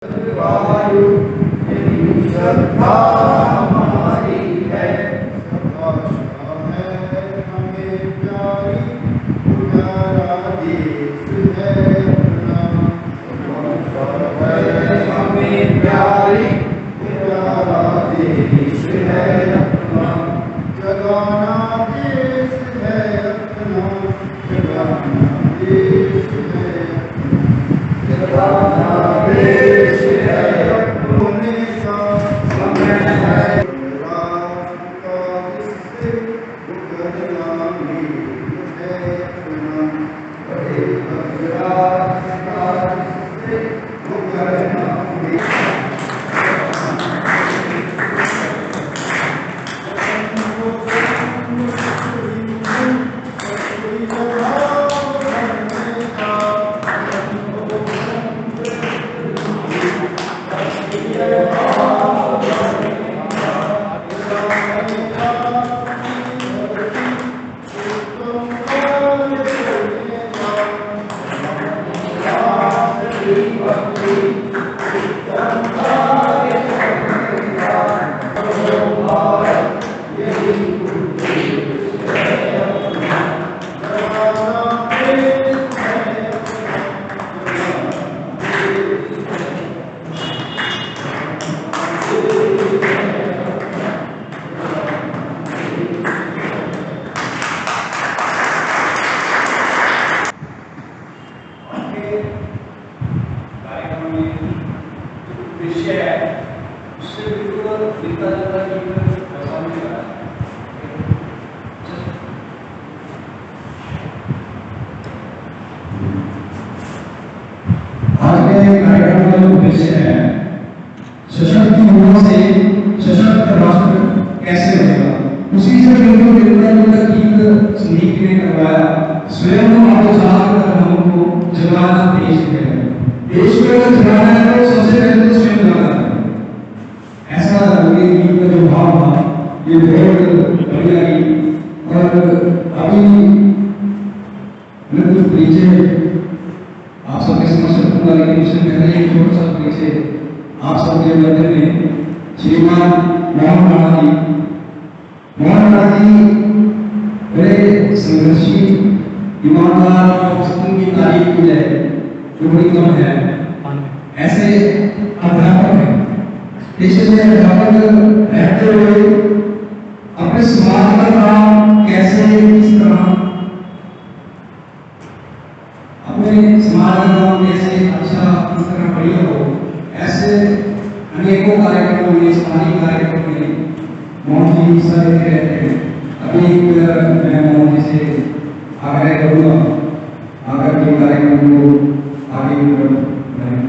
वायु तेरी श्रद्धा हमारी है, भाषा है हमें प्यारी, प्यारा देश है अपना। भाषा है हमें प्यारी, प्यारा देश है अपना। जगाना देश है अपना, जगाना देश है अपना। जगाना देश है होने का समय है, राष्ट्र का जिससे उभरना नील है अपना। बड़े बलिदान का जिससे उभरना विषय है, उससे बिल्कुल मिलता जुलता जीवन प्रभाव नहीं रहा। आज के कार्यक्रम का जो विषय है, सशक्त युवा से सशक्त राष्ट्र कैसे बनेगा, उसी से बिल्कुल मिलता जुलता गीत संगीत ने करवाया। स्वयं आत्मसात कर हमको जगाना देश है, देश को अगर जगाना है तो सबसे पहले तो स्वयं जगाना है। ऐसा ये गीत का जो भाव था, ये बहुत बढ़िया गीत। और अभी मैं कुछ परिचय आप सबके समक्ष रखूंगा, लेकिन उससे पहले एक छोटा सा परिचय आप सबके मध्य में श्रीमान मोहन राणा जी। मोहन राणा जी बड़े संघर्षी, ईमानदार और सपनों की तारीफ की जाए जो बड़ी कम है, ऐसे अध्यापक हैं। पेशे से अध्यापक रहते हुए अपने समाज का काम कैसे, किस तरह अपने समाज का काम कैसे अच्छा किस तरह बढ़िया हो, ऐसे अनेकों कार्यक्रमों में, स्थानीय कार्यक्रमों में मोहन जी हिस्सा लेते रहते हैं। अभी मैं मोहन जी से आग्रह करूँगा आकर के कार्यक्रम को आगे बढ़ाएं।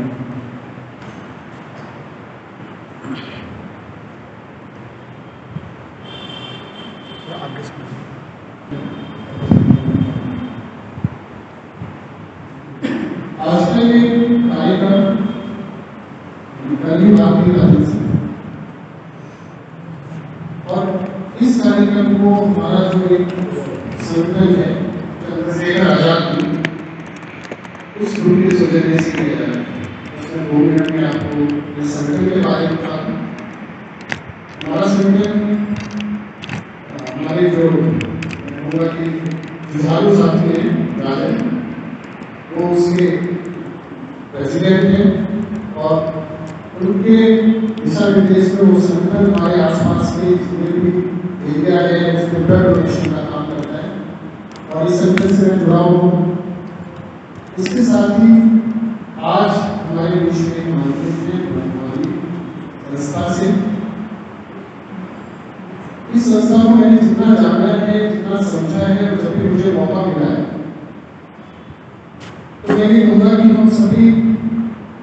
आज का ये कार्यक्रम गरीब आदमी राजी से, और इस कार्यक्रम को हमारा जो एक संकल्प है चंद्रशेखर आजाद की, उस ग्रुप के सौजन्य से किया जा रहा है। उसमें 2 मिनट में आपको इस संकल्प के बारे में बता दूं। हमारा संकल्प हमारे जो जुझारू साथी हैं राजन, वो उसके प्रेसिडेंट हैं, और उनके दिशा निर्देश में वो संकल्प हमारे आसपास के जितने भी एरिया है उसमें ब्लड डोनेशन का काम करता है, और इस संकल्प से मैं जुड़ा हूँ। इसके साथ ही आज हमारे बीच में मौजूद है हमारी संस्था से। इस संस्था को मैंने जितना जाना है, जितना समझा है, जब भी मुझे मौका मिला है, तो मैं ये कहूँगा कि हम सभी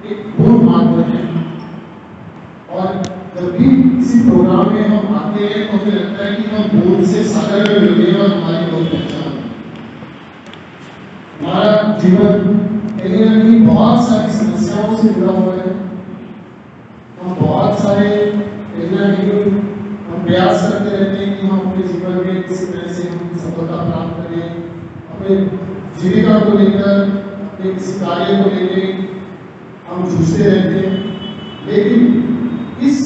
एक बोध मात्र हैं, और जब भी किसी प्रोग्राम में हम आते हैं तो हमें लगता है कि हम बोध से सागर में मिले और हमारी बहुत पहचान है। हमारा जीवन कहीं ना कहीं बहुत सारी समस्याओं से जुड़ा हुआ है। हम बहुत सारे कहीं ना कहीं हम प्रयास करते रहते हैं कि हम अपने जीवन में किसी तरह से हम सफलता प्राप्त करें, अपने जीविका को लेकर, अपने किसी कार्य को लेकर हम जूझते रहते हैं। लेकिन इस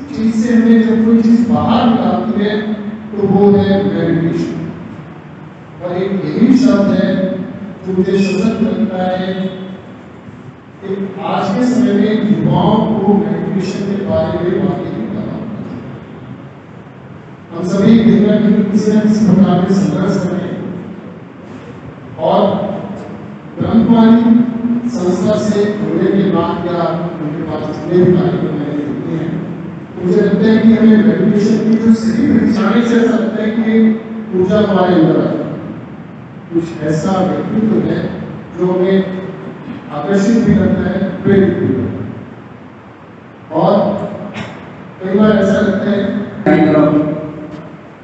चीज से हमें जब कोई चीज बाहर निकालती है तो वो है मेडिटेशन। और एक यही शब्द है जो मुझे सशक्त लगता है कि आज के समय में युवाओं को मेडिटेशन के बारे में वाकई नहीं पता होना चाहिए। हम सभी किसी न किसी प्रकार के संघर्ष करें और ब्रह्मकुमारी संस्था से जुड़ने के बाद या उनके पास जितने भी कार्यक्रम मैंने देखे हैं, मुझे लगता है कि हमें मेडिटेशन की जो सही पहचाने से ऐसा लगता है कि ऊर्जा हमारे अंदर आता है, कुछ ऐसा व्यक्तित्व है जो हमें आकर्षित भी करता है, प्रेरित भी करता है। और कई बार ऐसा लगता है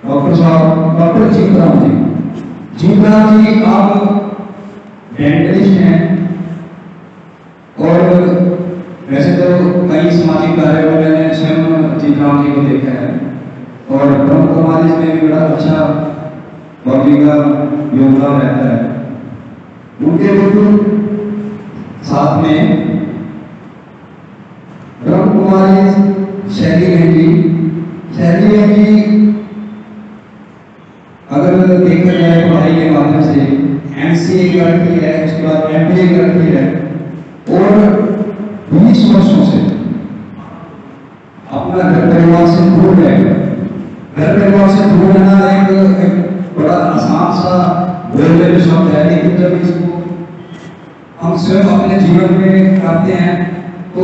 डॉक्टर साहब, डॉक्टर जीवराम जी आप डेंटिस्ट हैं और वैसे तो कई सामाजिक कार्यों में मैंने स्वयं जीवराम जी को देखा है और ब्रह्म कुमारी में भी बड़ा अच्छा बॉडी का योगदान रहता है। उनके बिल्कुल साथ में ब्रह्म कुमारी शैली है जी अगर देखा जाए पढ़ाई के माध्यम से एमसीए करती है, उसके बाद एमबीए करती है और 20 वर्षों से अपना घर परिवार से दूर रहेगा। घर परिवार से दूर रहना एक बड़ा आसान सा बोलने शब्द है, लेकिन जब इसको हम स्वयं अपने जीवन में करते हैं तो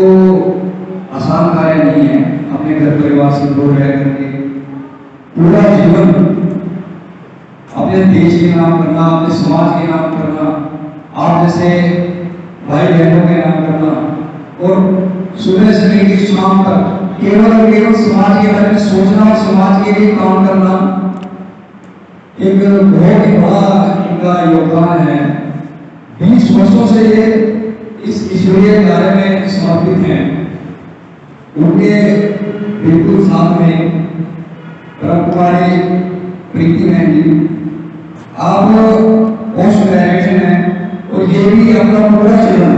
आसान कार्य नहीं है। अपने घर परिवार से दूर रह करके पूरा जीवन अपने देश के नाम करना, अपने समाज के नाम करना, आप जैसे भाई बहनों के नाम करना और सुबह से लेकर शाम तक केवल और केवल समाज के बारे में सोचना और समाज के लिए काम करना एक बहुत ही बड़ा इनका योगदान है। 20 वर्षों से ये इस ईश्वरीय कार्य में समर्पित हैं। उनके बिल्कुल साथ में ब्रह्मकुमारी प्रीति बहन जी, आप पोस्ट ग्रेजुएशन है और ये भी अपना पूरा जीवन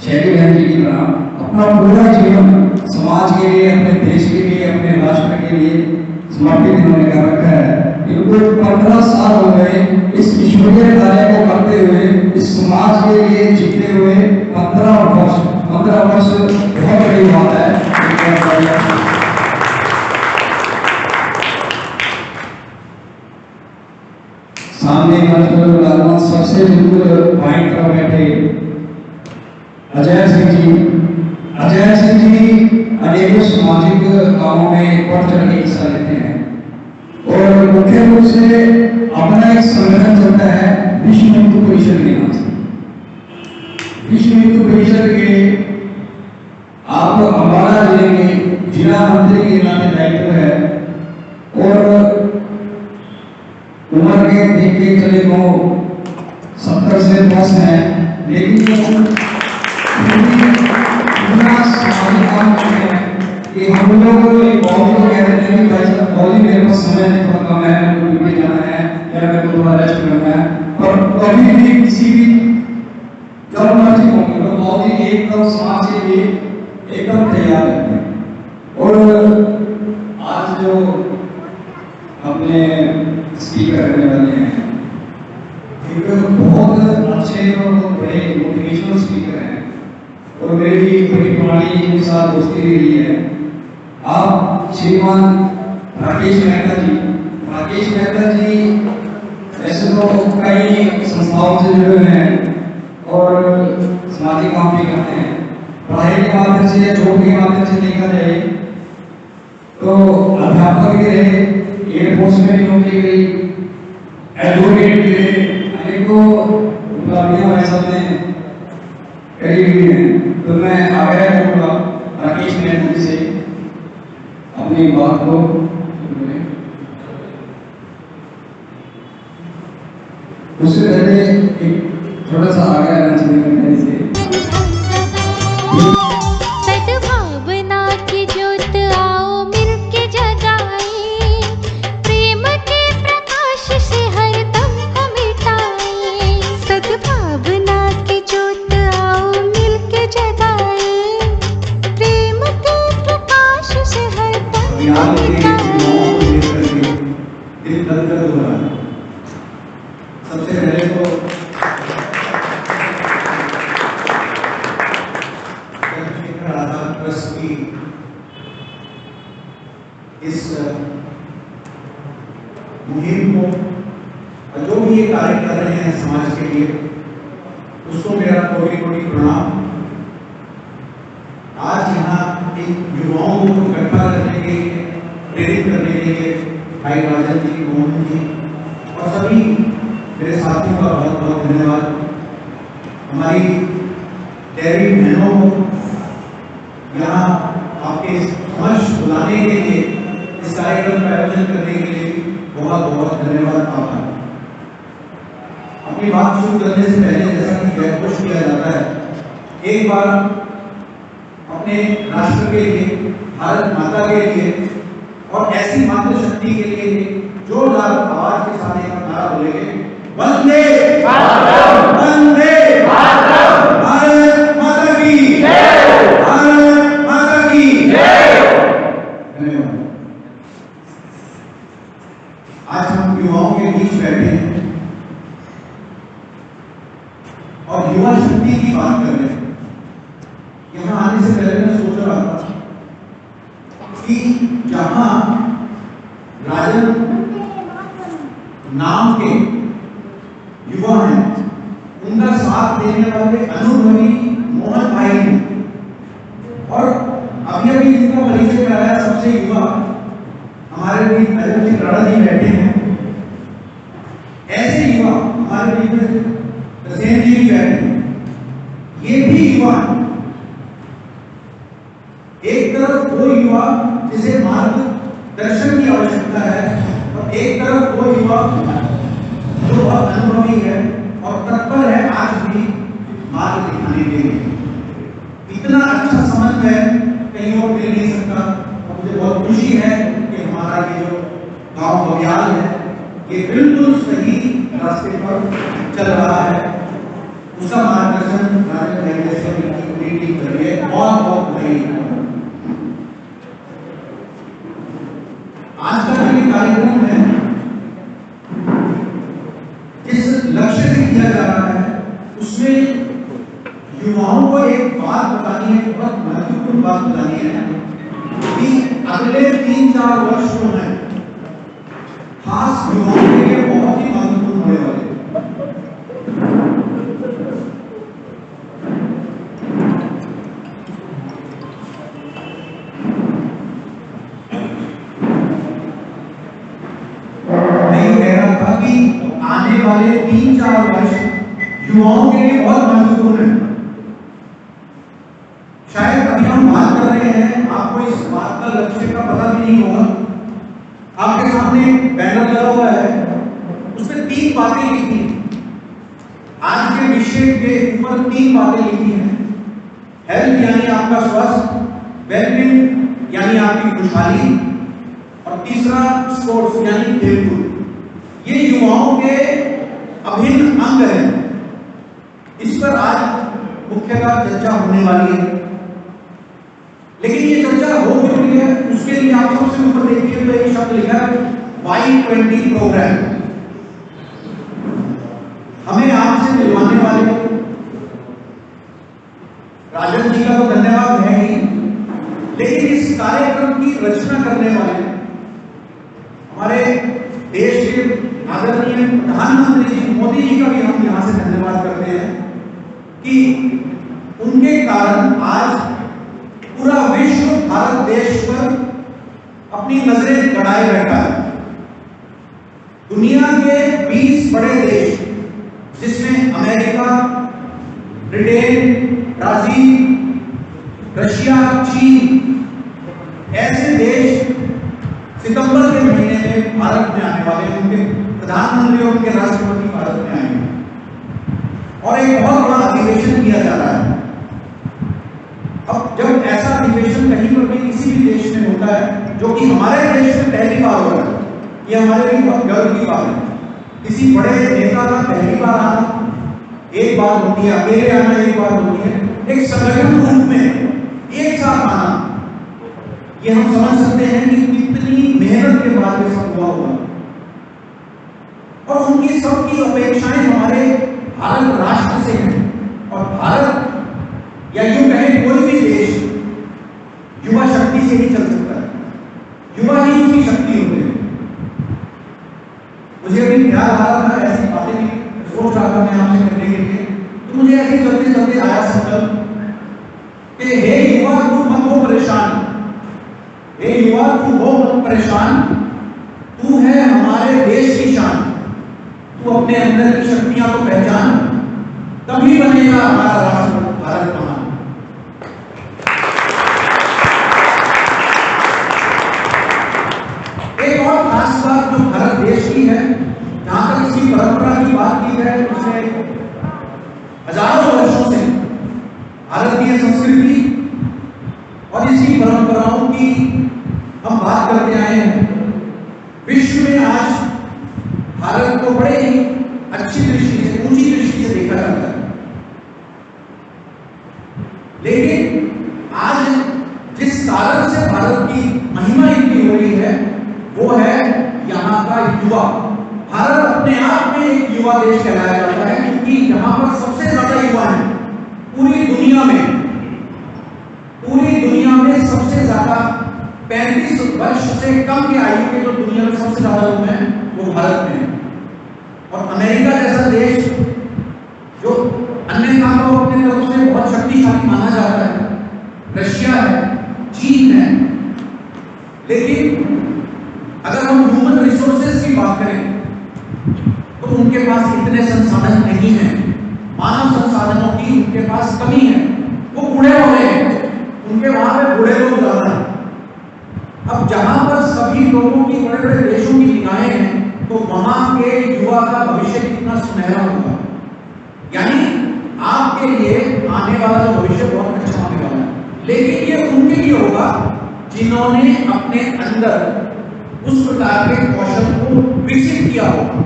शैली बहन जी की तरह अपना पूरा जीवन समाज के लिए, अपने देश के लिए, अपने राष्ट्र के लिए समर्पित इन्होंने कर रखा है। इनको 15 साल हो गए इस ईश्वरीय कार्य को करते हुए, इस समाज के लिए जीते हुए। 15 वर्ष बहुत बड़ी बात है। सामने मतलब सबसे बिल्कुल पॉइंट पर बैठे अजय सिंह जी अनेकों सामाजिक कामों में बढ़ चढ़ के हिस्सा लेते हैं और मुख्य रूप से अपना एक संगठन चलता है विश्व हिंदू परिषद के नाम से। विश्व हिंदू परिषद के आप अम्बाला जिले के जिला मंत्री के नाते दायित्व है और उम्र के देखते चले तो 70 से प्लस है, लेकिन काम करते हैं कि हम लोग बहुत लोग कहते हैं कि भाई साहब बहुत मेरे पास समय नहीं, बहुत कम है, मेरे को ड्यूटी जाना है या मेरे को थोड़ा रेस्ट करना है। और कभी भी किसी भी जब मर्जी होंगे तो बहुत ही एकदम समाज के लिए एकदम तैयार रहते हैं। और आज जो अपने स्पीकर करने वाले हैं एक बहुत अच्छे और बड़े मोटिवेशनल स्पीकर हैं और मेरी बड़ी पुरानी के साथ दोस्ती रही है। आप श्रीमान राकेश मेहता जी ऐसे तो कई संस्थाओं से जुड़े हुए हैं और सामाजिक काम भी करते हैं। पढ़ाई के माध्यम से या जॉब के माध्यम से देखा जाए तो अध्यापक भी रहे, एयरफोर्स में भी नौकरी गई, एडवोकेट भी रहे, अनेकों उपलब्धियां हमारे सामने करी हुई हैं। तो मैं आग्रह करूंगा राकेश मेहता जी से अपनी बात को उससे पहले एक थोड़ा सा आग्रह करना चाहिए से सद्भावना की ज्योत आओ मिलके जगाए, प्रेम के प्रकाश से हर दम को मिटाए। सद्भावना की ज्योत आओ मिलके जगाए, बगियाल के युवाओं को लेकर के दिल गदगद हो रहा है। सबसे पहले तो ट्रस्ट की इस मुहिम को और जो भी ये कार्य कर रहे हैं समाज के लिए, उसको मेरा कोटि कोटि प्रणाम। आज यहाँ इन युवाओं को इकट्ठा करने के लिए, प्रेरित करने के लिए भाई राजन जी, मोहन जी और सभी मेरे साथियों का बहुत बहुत धन्यवाद। हमारी डेयरी बहनों को यहाँ आपके समक्ष बुलाने के लिए, इस कार्यक्रम का आयोजन करने के लिए बहुत बहुत धन्यवाद आपका। अपनी बात शुरू करने से पहले जैसा कि जयघोष किया जाता है, एक बार अपने राष्ट्र के लिए, भारत माता के लिए और ऐसी मातृशक्ति के लिए जोरदार आवाज के साथ एक नारा बोलेंगे, वंदे मातरम, वंदे मातरम, भारत माता की जय, भारत माता की जय। धन्यवाद। आज हम युवाओं के बीच बैठे हैं और युवा शक्ति की बात कर रहे हैं। यहाँ आने से पहले मैं सोच रहा था कि जहां राजन नाम के युवा हैं, उनका साथ देने वाले अनुभवी मोहन भाई हैं और अभी अभी जिनका परिचय कराया सबसे युवा हमारे बीच अजय जी राणा जी बैठे हैं। ऐसे युवा हमारे बीच में तसेन जी भी बैठे हैं। ये भी युवा एक तरफ वो युवा जिसे मार्गदर्शन की आवश्यकता है और एक तरफ वो युवा जो बहुत अनुभवी है और तत्पर है आज भी मार्ग दिखाने के लिए। इतना अच्छा समन्वय कहीं और मिल नहीं सकता। मुझे बहुत खुशी है कि हमारा ये जो गांव बगियाल है, ये बिल्कुल सही रास्ते पर चल रहा है। उसका मार्गदर्शन राजन वेंकटेश्वर की पूरी टीम कर रही है। बहुत बहुत बधाई। आज का जो कार्यक्रम है, जिस लक्ष्य से किया जा रहा है, उसमें युवाओं को एक बात बतानी है, बहुत महत्वपूर्ण बात बतानी है कि अगले 3-4 वर्ष जो है खास युवाओं के लिए बहुत ही महत्वपूर्ण होने वाले। मैं कह रहा था कि आने वाले 3-4 वर्ष युवाओं के लिए बहुत महत्वपूर्ण है। शायद अभी हम बात कर रहे हैं, आपको इस बात का लक्ष्य का पता भी नहीं होगा। आपके सामने बैनर लगा हुआ है, उसमें 3 बातें लिखी हैं। आज के विषय के ऊपर 3 बातें लिखी हैं। हेल्थ यानी आपका स्वास्थ्य, वेलबींग यानी आपकी खुशहाली और तीसरा स्पोर्ट्स यानी खेलकूद। ये युवाओं के अभिन्न अंग है। इस पर आज मुख्यतः चर्चा होने वाली है। लेकिन ये चर्चा हो क्यों रही है, उसके लिए आप सबसे ऊपर देखिए तो एक शब्द लिखा है Y20 प्रोग्राम। हमें आपसे मिलवाने वाले राजन जी का तो धन्यवाद है ही, लेकिन इस कार्यक्रम की रचना करने वाले हमारे देश के आदरणीय प्रधानमंत्री जी मोदी जी का भी हम यहां से धन्यवाद करते हैं कि उनके कारण आज पूरा विश्व भारत देश पर अपनी नजरें गड़ाए बैठा है। दुनिया के 20 बड़े देश, जिसमें अमेरिका, ब्रिटेन, ब्राजील, रशिया, चीन, ऐसे देश सितंबर के महीने में भारत में आने वाले हैं। उनके प्रधानमंत्री और उनके राष्ट्रपति भारत में आएंगे और एक बहुत बड़ा अधिवेशन किया जा रहा है। अब जब ऐसा अधिवेशन कहीं पर भी किसी भी देश में होता है, जो कि हमारे देश में पहली बार हो रहा है, ये हमारे लिए बहुत गर्व की बात है। किसी बड़े नेता का पहली बार आना, एक बार होती है, अकेले आना एक बार होती है, एक संगठन रूप में एक साथ आना, ये हम समझ सकते हैं कि कितनी मेहनत के बाद ये सब हुआ होगा, और उनकी सबकी अपेक्षाएं हमारे भारत राष्ट्र से हैं। और भारत या यूं कहें कोई भी देश युवा शक्ति से ही चल सकता है, युवा ही उसकी शक्ति होते हैं। मुझे अभी ख्याल आ रहा था, ऐसी बातें भी सोच रहा था मैं आपसे करने के लिए, तो मुझे ऐसे चलते चलते आया संकल्प कि हे युवा तू मत हो परेशान, हे युवा तू हो मत परेशान, तू है हमारे देश की शान, तू अपने अंदर की शक्तियां को पहचान, तभी बनेगा हमारा राष्ट्र भारत महान। एक और खास बात जो भारत देश की है, जहां तक इसकी परंपरा की बात की जाए, उसमें हजारों वर्षों से भारतीय संस्कृति और इसकी परंपराओं की हम बात करते आए हैं। विश्व में आज भारत को बड़े ही अच्छी दृष्टि से, ऊंची दृष्टि से देखा जाता है, लेकिन आज जिस कारण से भारत की महिमा इतनी हो रही है वो है यहाँ का युवा। भारत अपने आप में एक युवा देश कहलाया जाता है, क्योंकि यहाँ पर सबसे ज्यादा युवा है पूरी दुनिया में। पूरी दुनिया में सबसे ज्यादा 35 वर्ष से कम की आयु के जो दुनिया में सबसे ज्यादा लोग हैं वो भारत में है। और अमेरिका जैसा देश जो अन्यथा तो अपने तरफ से बहुत शक्तिशाली माना जाता है, रशिया है, चीन है, लेकिन अगर हम ह्यूमन रिसोर्सेज की बात करें तो उनके पास इतने संसाधन नहीं है, मानव संसाधनों की उनके पास कमी है, वो बूढ़े हो रहे हैं, उनके वहां पे बूढ़े लोग ज्यादा हैं। अब जहां पर सभी लोगों की बड़े बड़े देशों की निगाहें हैं तो वहां के युवा का भविष्य कितना सुनहरा होगा। यानी आपके लिए आने वाला जो भविष्य बहुत अच्छा होने वाला है, लेकिन ये उनके लिए होगा जिन्होंने अपने अंदर उस प्रकार के कौशल को विकसित किया होगा,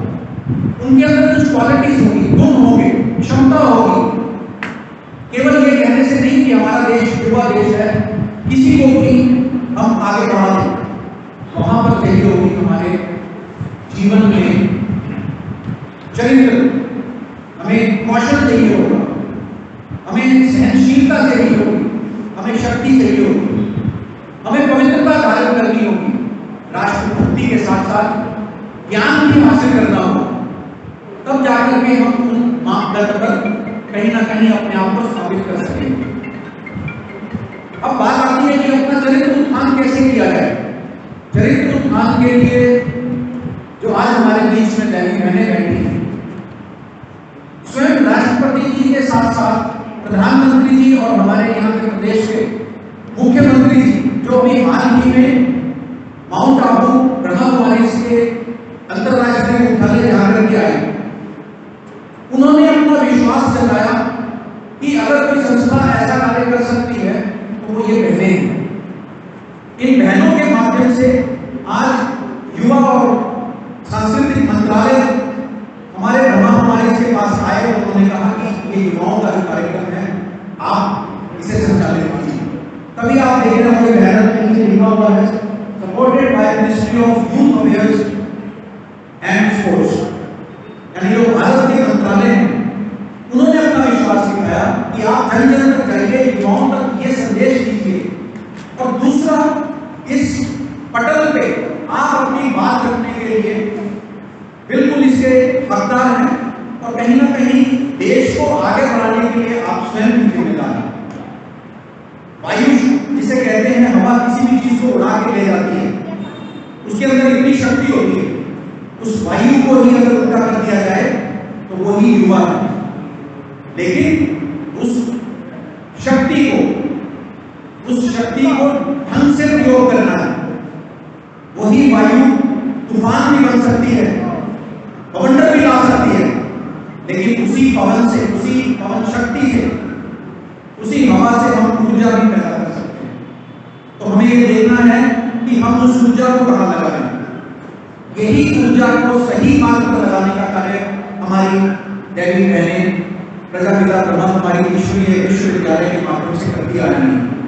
उनके अंदर कुछ क्वालिटीज होगी, गुण होंगे, क्षमता होगी। केवल ये कहने से नहीं कि हमारा देश युवा देश है, किसी को भी हम आगे बढ़ा दें, वहां पर चाहिए होगी हमारे जीवन में चरित्र, हमें कौशल चाहिए होगा, हमें सहनशीलता चाहिए होगी, हमें शक्ति चाहिए होगी, हमें पवित्रता धारण करनी होगी, राष्ट्रभक्ति के साथ साथ ज्ञान भी हासिल करना होगा, तब जाकर के हम उन मापदंड पर कहीं ना कहीं अपने आप को स्थापित कर सकेंगे। अब बात आती है कि अपना चरित्र उत्थान कैसे किया जाए। चरित्र उत्थान के लिए जो आज हमारे बीच में दैनिक बहनें बैठी हैं, स्वयं राष्ट्रपति जी के साथ साथ प्रधानमंत्री जी और हमारे यहाँ के प्रदेश के मुख्यमंत्री जी जो अभी हाल ही में माउंट आबू ब्रह्मा कुमारीज के अंतरराष्ट्रीय मुख्यालय जाकर के आए, उन्होंने अपना विश्वास जताया कि अगर कोई संस्था ऐसा कार्य कर सकती है तो वो ये बहनें हैं। इन बहनों के माध्यम से आज युवा और सांस्कृतिक मंत्रालय हमारे ब्रह्मा कुमारीज के पास आए और उन्होंने कहा कि ये युवाओं का जो कार्यक्रम है आप इसे संचालित कीजिए। तभी आप देख रहे होंगे बैनर में नीचे लिखा हुआ है supported by ministry of youth affairs and sports, यानी जो भारत के मंत्रालय हैं उन्होंने अपना विश्वास दिखाया कि आप जन जन तक जाइए, युवाओं तक ये संदेश दीजिए। और दूसरा, इस पटल पे आप अपनी बात रखने के लिए बिल्कुल इसके हकदार हैं और कहीं ना कहीं देश को आगे बढ़ाने के लिए आप स्वयं भी जिम्मेदार हैं। वायु जिसे कहते हैं, हवा किसी भी चीज को उड़ा के ले जाती है, उसके अंदर इतनी शक्ति होती है, उस वायु को ही अगर उल्टा कर दिया जाए तो वो ही युवा है। लेकिन उस शक्ति को ढंग से प्रयोग करना है, वही वायु तूफान भी बन सकती है, बवंडर भी ला सकती है, लेकिन उसी पवन से, उसी पवन शक्ति से, उसी हवा से हम ऊर्जा भी पैदा कर सकते हैं। तो हमें ये देखना है कि हम उस ऊर्जा को कहां लगाएं। यही ऊर्जा को सही मार्ग पर लगाने का कार्य हमारी दैनिक बहनें प्रजापिता ब्रह्मा कुमारी ईश्वरीय विश्वविद्यालय के माध्यम से करती आ रही है।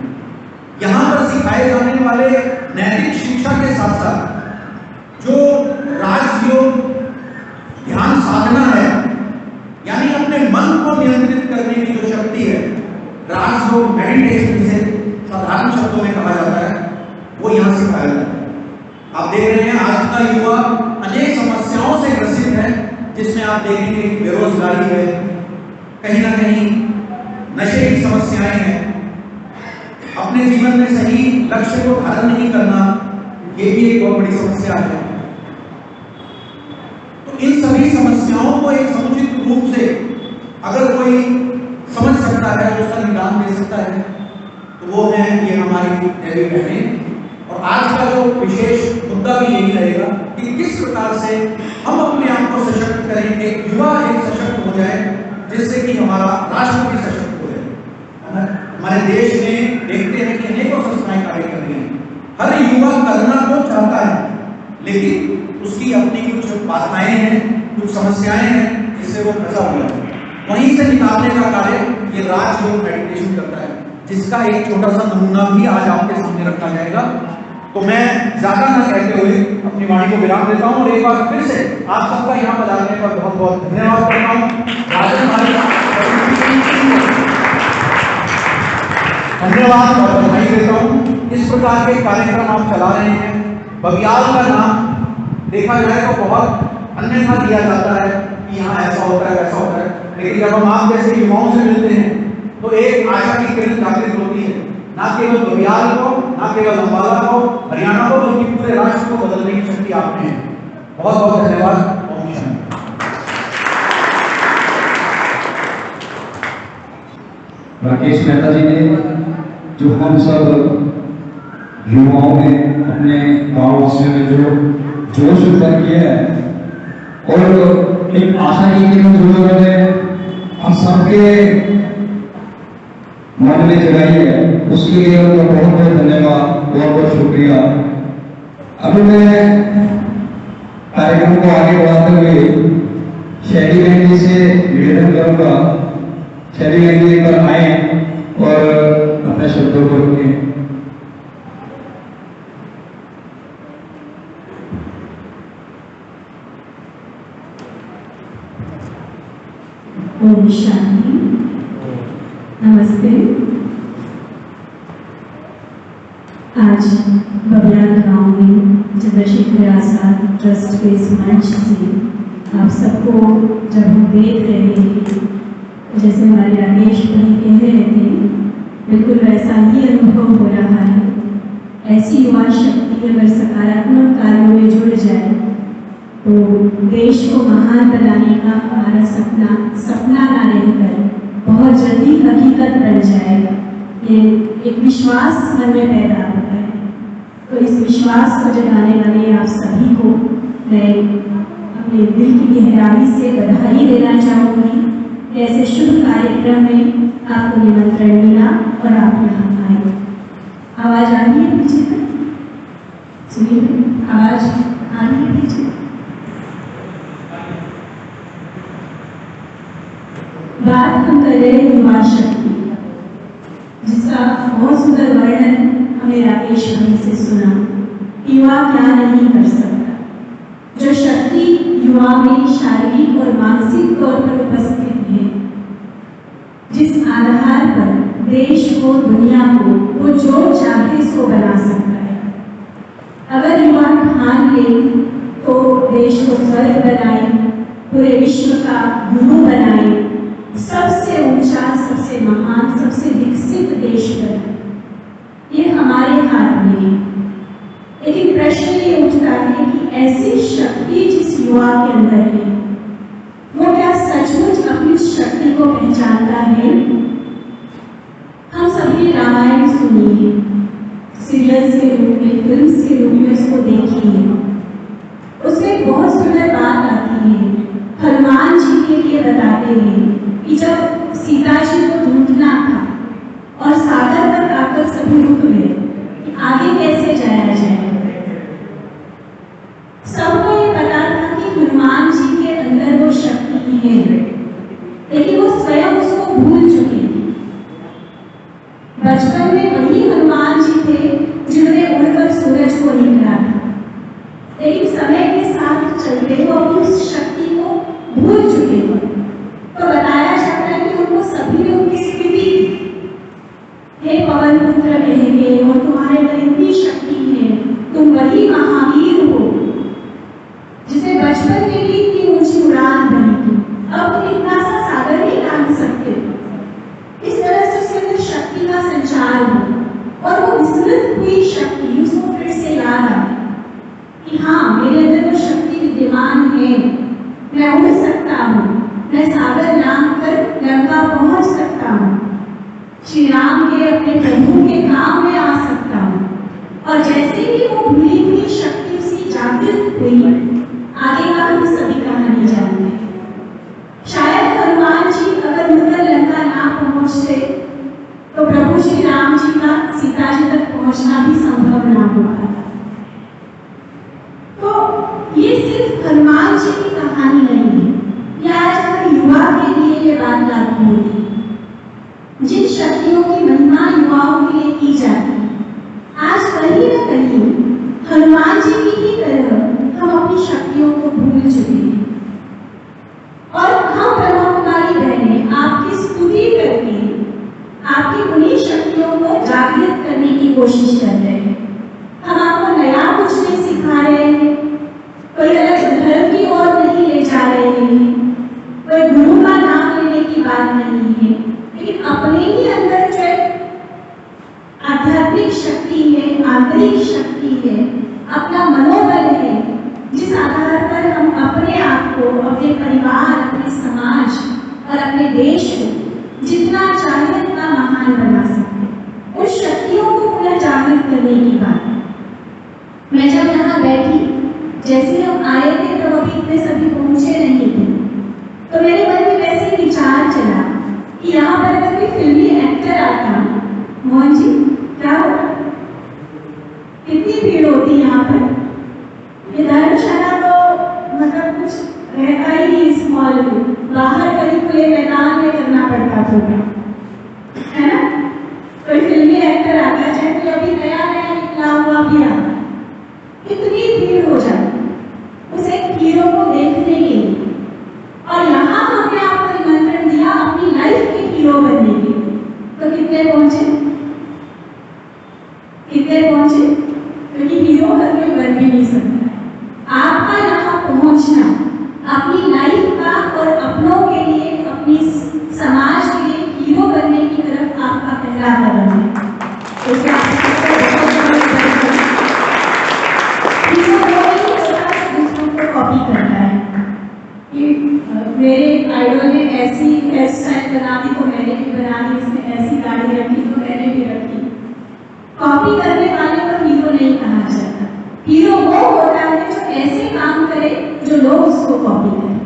यहाँ पर सिखाए जाने वाले नैतिक शिक्षा के के साथ साथ जो राजयोग ध्यान साधना है, यानी अपने मन को नियंत्रित करने की जो शक्ति है, राजयोग मेडिटेशन जिसे साधारण शब्दों में कहा जाता है, वो यहाँ सिखाया जाता है। आप देख रहे हैं आज का युवा अनेक समस्याओं से ग्रसित है, जिसमें आप देखेंगे कि बेरोजगारी है, कहीं ना कहीं नशे की समस्याएं हैं, अपने जीवन में सही लक्ष्य को धारण नहीं करना, ये भी एक बहुत बड़ी समस्या है। तो इन सभी समस्याओं को एक समुचित रूप से अगर कोई समझ सकता है, उसका निदान दे सकता है, तो वो है ये हमारी देवी बहनें। और आज का जो विशेष मुद्दा भी यही रहेगा कि किस प्रकार से हम अपने आप को सशक्त करेंगे, युवा एक सशक्त हो जाए, जिससे कि हमारा राष्ट्र भी सशक्त हो जाए। हमारे देश में देखते हैं कि अनेकों संस्थाएं कार्य कर रही हैं, हर युवा करना तो चाहता है, लेकिन उसकी अपनी कुछ बाधाएं हैं, कुछ समस्याएं हैं, जिससे वो फंसा हुआ है। वहीं से निकालने का कार्य ये राजयोग मेडिटेशन करता है, जिसका एक छोटा सा नमूना भी आज आपके सामने रखा जाएगा। तो मैं ज्यादा न कहते हुए अपनी वाणी को विराम देता हूं और एक बार फिर से आप सबका यहाँ पधारने पर बहुत बहुत धन्यवाद करता हूँ। धन्यवाद और बधाई देता हूँ। इस प्रकार के कार्यक्रम आप चला रहे हैं। बबियाल का नाम देखा जाए तो बहुत अन्यथा दिया जाता है कि यहाँ ऐसा होता है, वैसा होता है, लेकिन जब हम आप जैसे युवाओं से मिलते हैं तो एक आशा की किरण जागृत होती है, ना केवल बबियाल को, ना केवल अम्बाला को, हरियाणा को, बल्कि पूरे राष्ट्र को बदलने की शक्ति आप में है। बहुत बहुत धन्यवाद। ओम शांति। राकेश मेहता जी ने जो हम सब युवाओं ने अपने गाँव वासियों में जो जोश उत्पन्न किया है और एक आशा की किरण जो लोगों ने हम सबके मन में जगाई है, उसके लिए उनका बहुत बहुत धन्यवाद, बहुत बहुत शुक्रिया। अभी मैं कार्यक्रम को आगे बढ़ाते हुए शहरी बहन जी से निवेदन करूंगा, शहरी बहन जी पर आए और अपने शब्दों को रखें। ओम शांति। नमस्ते। आज बबियाल गांव में चंद्रशेखर आजाद ट्रस्ट के इस मंच से आप सबको जब हम देख रहे हैं, जैसे हमारे राकेश भाई कह रहे थे, बिल्कुल वैसा ही अनुभव हो रहा है। ऐसी युवा शक्ति अगर सकारात्मक कार्यों में जुड़ जाए तो देश को महान बनाने का हमारा सपना ना रहकर बहुत जल्दी हकीकत बन जाएगा। ये एक विश्वास मन में पैदा होता है। तो इस विश्वास को जगाने वाले आप सभी को मैं अपने दिल की गहराई से बधाई देना चाहूँगी। ऐसे शुभ कार्यक्रम में आपको निमंत्रण मिला और आप यहाँ आए। आवाज आ रही है पीछे से? सुनिए, आवाज आ रही है पीछे? बात हम कर रहे हैं युवा शक्ति, जिसका बहुत सुंदर वर्णन हमें राकेश भाई से सुना। युवा क्या नहीं कर सकता। जो शक्ति युवा में शारीरिक और मानसिक तौर पर उपस्थित है, जिस आधार पर देश को, दुनिया को वो जो चाहे सो बना सकता है। अगर युवा ठान ले तो देश को स्वर्ग बनाए, पूरे विश्व का गुरु बनाए, सबसे ऊंचा, सबसे महान, सबसे विकसित देश बने। ये हमारे हाथ में है। लेकिन प्रश्न ये उठता है कि ऐसी शक्ति जिस युवा के अंदर है, वो क्या सचमुच अपनी शक्ति को पहचानता है? हम सभी रामायण सुनी है, सीरियल्स के रूप में, फिल्म्स के रूप में उसको देखी है। उसमें बहुत सुंदर बात आती है। हनुमान जी के लिए बताते हैं कि जब सीता जी को ढूंढना था और सागर तक आकर सभी रुक गए कि आगे कैसे जाया जाए। सबको ये पता था कि हनुमान जी के अंदर वो शक्ति है, लेकिन वो स्वयं उसको भूल चुके थे। बचपन में वही हनुमान जी थे जिन्होंने उड़कर सूरज को निकाला था। और वो विस्तृत हुई शक्ति उसको फिर से याद आ कि हाँ, मेरे अंदर वो शक्ति विद्यमान है, मैं उड़ सकता हूँ, मैं सागर लांघ कर लंका पहुंच सकता हूँ, श्री राम के अपने प्रभु के काम में आ सकता हूँ। और जैसे ही वो भूली हुई शक्ति उसकी जागृत हुई, आगे का हम सभी कहानी जानते हैं। शायद हनुमान जी अगर उड़कर लंका ना पहुंचते तो प्रभु श्री राम जी का सीता जी तक पहुंचना भी संभव ना होता। तो ये सिर्फ हनुमान जी की कहानी नहीं है, ये आज हर युवा के लिए ये बात लागू होती है। जिन शक्तियों की महिमा युवाओं के लिए की जाती है, आज कहीं न कहीं हनुमान जी की ही तरह हम अपनी शक्तियों को भूल चुके हैं और हम ब्रह्मा कुमारी बहनें आपकी स्तुति करके आपकी उन्हीं शक्तियों को जागृत करने की कोशिश कर रहे हैं। हम आपको नया कुछ नहीं सिखा रहे हैं, कोई अलग धर्म की ओर नहीं ले जा रहे हैं, कोई गुरु का नाम लेने की बात नहीं है, लेकिन अपने ही अंदर जो आध्यात्मिक शक्ति है, आंतरिक शक्ति है, अपना मनोबल है, जिस आधार पर हम अपने आप को, अपने परिवार, अपने समाज और अपने देश को जितना चाहे उतना महान बना सकते, उन शक्तियों को पुनः जागृत करने की बात। मैं जब यहाँ बैठी, जैसे हम आए थे तो अभी इतने सभी पहुंचे नहीं थे, तो मेरे मन में वैसे विचार चला कि यहाँ पर अगर कोई फिल्मी एक्टर आता, मोहन जी क्या होगा, कितनी भीड़ होती यहाँ पर। ये धर्मशाला तो मतलब कुछ रहता ही नहीं इस मॉल में, बाहर कहीं खुले मैदान में करना पड़ता होगा, है ना। कोई फिल्मी एक्टर आता, चाहे कोई अभी नया नया निकला हुआ भी आता, इतनी भीड़ हो जाती उस एक हीरो को देखने के लिए। और यहाँ हमने आपको निमंत्रण दिया अपनी लाइफ के हीरो बनने के लिए, तो कितने पहुंचे, कितने पहुंचे? क्योंकि हीरो हर कोई बन भी नहीं सकता है। आपका यहाँ पहुंचना अपनी लाइफ का और अपनों के लिए, अपनी समाज के लिए हीरो बनने की तरफ आपका पहला कदम है। दूसरों को कॉपी करता है कि मेरे आइडल ने ऐसी हेयर स्टाइल बना दी तो मैंने भी बना दी, इसने ऐसी गाड़ी रखी तो मैंने भी रखी। कॉपी करने वाले को हीरो नहीं कहा जाता, हीरो वो होता है जो ऐसे काम करे जो लोग उसको कॉपी करें।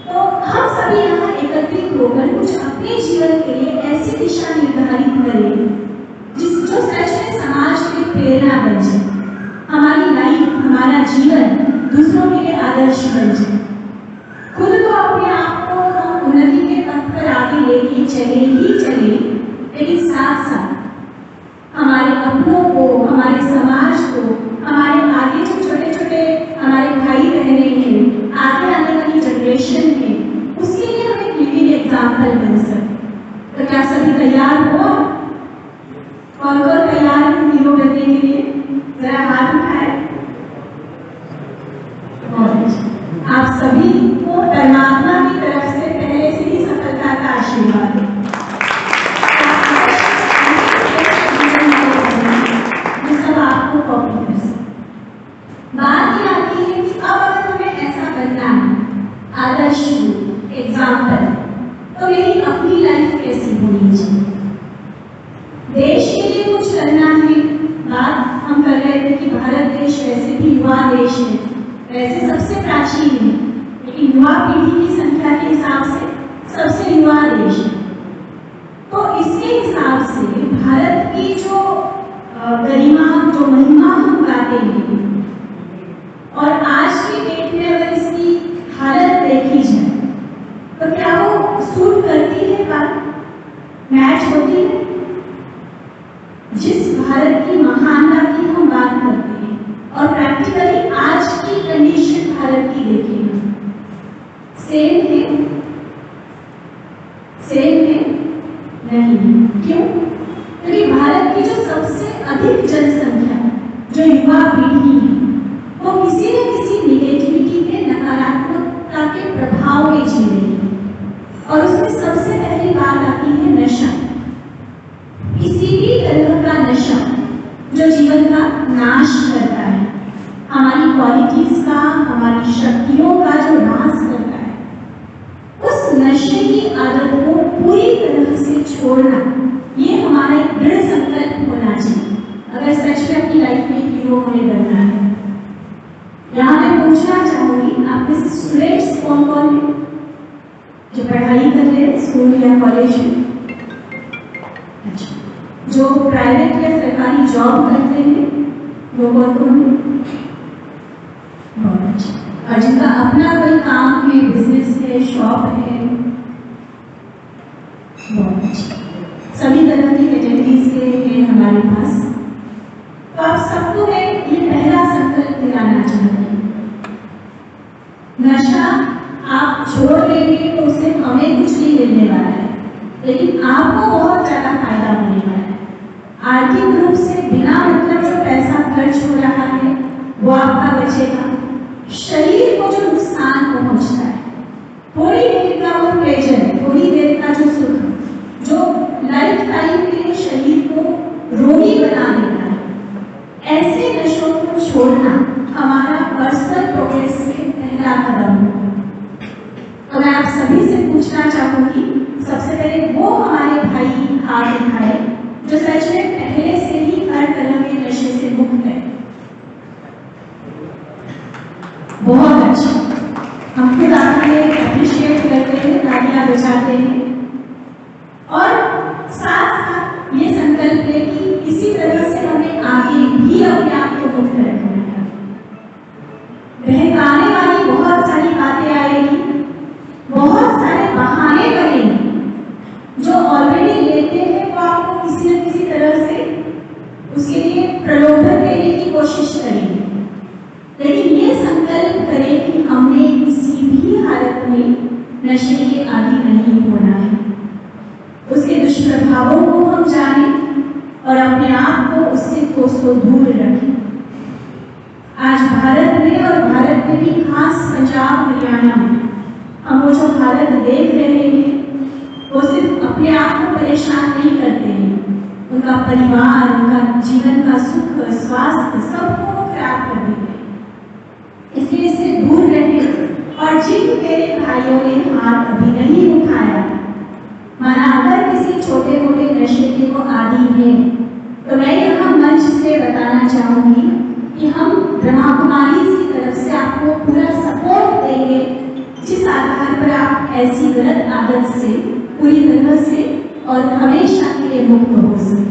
तो हम सभी यहाँ एकत्रित होकर कुछ अपने जीवन के लिए ऐसी दिशा निर्धारित करें जो सच में समाज के लिए प्रेरणा बन जाए, हमारी लाइफ, हमारा जीवन दूसरों के लिए आदर्श बन जाए। खुद तो अपने आप को हम उन्नति के पथ पर आगे लेके चले ही चले, लेकिन साथ साथ हमारे अपनों को, हमारे समाज को, हमारे आगे जो छोटे छोटे हमारे भाई बहनें हैं, आगे आने वाली जनरेशन है, उसके लिए हम एक लिविंग एग्जाम्पल बन सके। तो क्या सभी तैयार हो? कौन कौन तैयार है हीरो बनने के लिए? जरा हाथ उठाए। आप सभी को परमात्मा की तरफ से पहले से ही सफलता का आशीर्वाद है। आपको कॉपी कर सकते। बात ये आती है कि अब अगर तुम्हें ऐसा बनना है, आदर्श एग्जाम्पल, तो मेरी अपनी लाइफ कैसी होनी चाहिए? देश के लिए कुछ करना है। बात हम कर रहे थे कि भारत देश वैसे भी युवा देश है, वैसे सबसे प्राचीन है, लेकिन युवा पीढ़ी की संख्या के हिसाब से सबसे युवा देश है। तो इसके हिसाब से भारत की जो गरिमा, जो महिमा हम गाते हैं, और आज की डेट में अगर इसकी हालत देखी जाए तो क्या वो सूट करती है, बात मैच होती है? जिस भारत की महानता की हम बात करते हैं और प्रैक्टिकली आज की कंडीशन भारत की देखें, सेम है? सेम है? नहीं। क्यों? क्योंकि भारत की जो सबसे अधिक जनसंख्या, जो युवा पीढ़ी है, वो किसी न किसी निगेटिविटी के, नकारात्मकता के प्रभाव में जी रही है। और उसमें सबसे पहली बात आती है नशा। किसी भी तरह का नशा जो जीवन का नाश करता है, हमारी क्वालिटीज का, हमारी शक्तियों का जो नाश करता है, उस नशे की आदत को पूरी तरह से छोड़ना, ये हमारा एक दृढ़ संकल्प होना चाहिए अगर सच में अपनी लाइफ में हीरो हमें बनना है। यहाँ मैं पूछना चाहूंगी, आप में से स्टूडेंट्स कौन कौन हैं जो पढ़ाई कर रहे हैं स्कूल या कॉलेज में? अच्छा, जो प्राइवेट या सरकारी जॉब करते हैं वो कौन कौन है? बहुत अच्छा। और जिनका अपना कोई काम है, बिजनेस है, शॉप है? बहुत अच्छा। सभी तरह की कैटेगरीज के हैं हमारे पास। तो आप सबको मैं ये पहला संकल्प दिलाना चाहती हूँ, नशा आप छोड़ लेंगे तो उससे हमें कुछ नहीं मिलने वाला है, लेकिन आपको बहुत ज्यादा फायदा होने वाला है। आर्थिक रूप से बिना मतलब जो पैसा खर्च हो रहा है वो आपका बचेगा। शरीर को जो नुकसान पहुंचता है, थोड़ी देर का वो प्लेजर है, थोड़ी देर का जो सुख, जो लाइफ टाइम के लिए शरीर को रोगी बना देता है, ऐसे नशों को छोड़ना हमारा पर्सनल प्रोग्रेस में पहला कदम होगा। तो मैं आप सभी से पूछना चाहूंगी, सबसे पहले वो हमारे भाई हाथ उठाए जो सच में पहले से ही हर तरह के नशे से मुक्त है। बहुत अच्छा, हम खुद आपके अप्रिशिएट करते हैं, तालियां बजाते हैं और साथ साथ ये संकल्प ले कि इसी तरह से हमें आगे भी अपने आप को मुक्त रखना है। बहकाने वाली बहुत सारी बातें आएगी, बहुत सारे बहाने बनेंगे। जो ऑलरेडी लेते हैं वो आपको किसी न किसी तरह से उसके लिए प्रलोभन देने की कोशिश करेंगे, लेकिन ये संकल्प करें कि हमने किसी भी हालत में नशे के आदी नहीं होना है। उसके दुष्प्रभावों को हम जानें और अपने आप को उससे कोसों दूर रखें। आज भारत में और भारत में भी खास पंजाब हरियाणा में हम वो जो हालत देख रहे हैं वो सिर्फ अपने आप को परेशान नहीं करते हैं, उनका परिवार, उनका जीवन का सुख, स्वास्थ्य सबको खराब कर देते हैं। इसलिए इससे दूर रहें। और जिन मेरे भाइयों ने हाथ अभी नहीं उठाया, माना अगर किसी छोटे मोटे नशे के वो आदी हैं, तो मैं यहाँ मंच से बताना चाहूंगी कि हम ब्रह्मा कुमारी की तरफ से आपको पूरा सपोर्ट देंगे, जिस आधार पर आप ऐसी गलत आदत से पूरी तरह से और हमेशा के लिए मुक्त हो सके।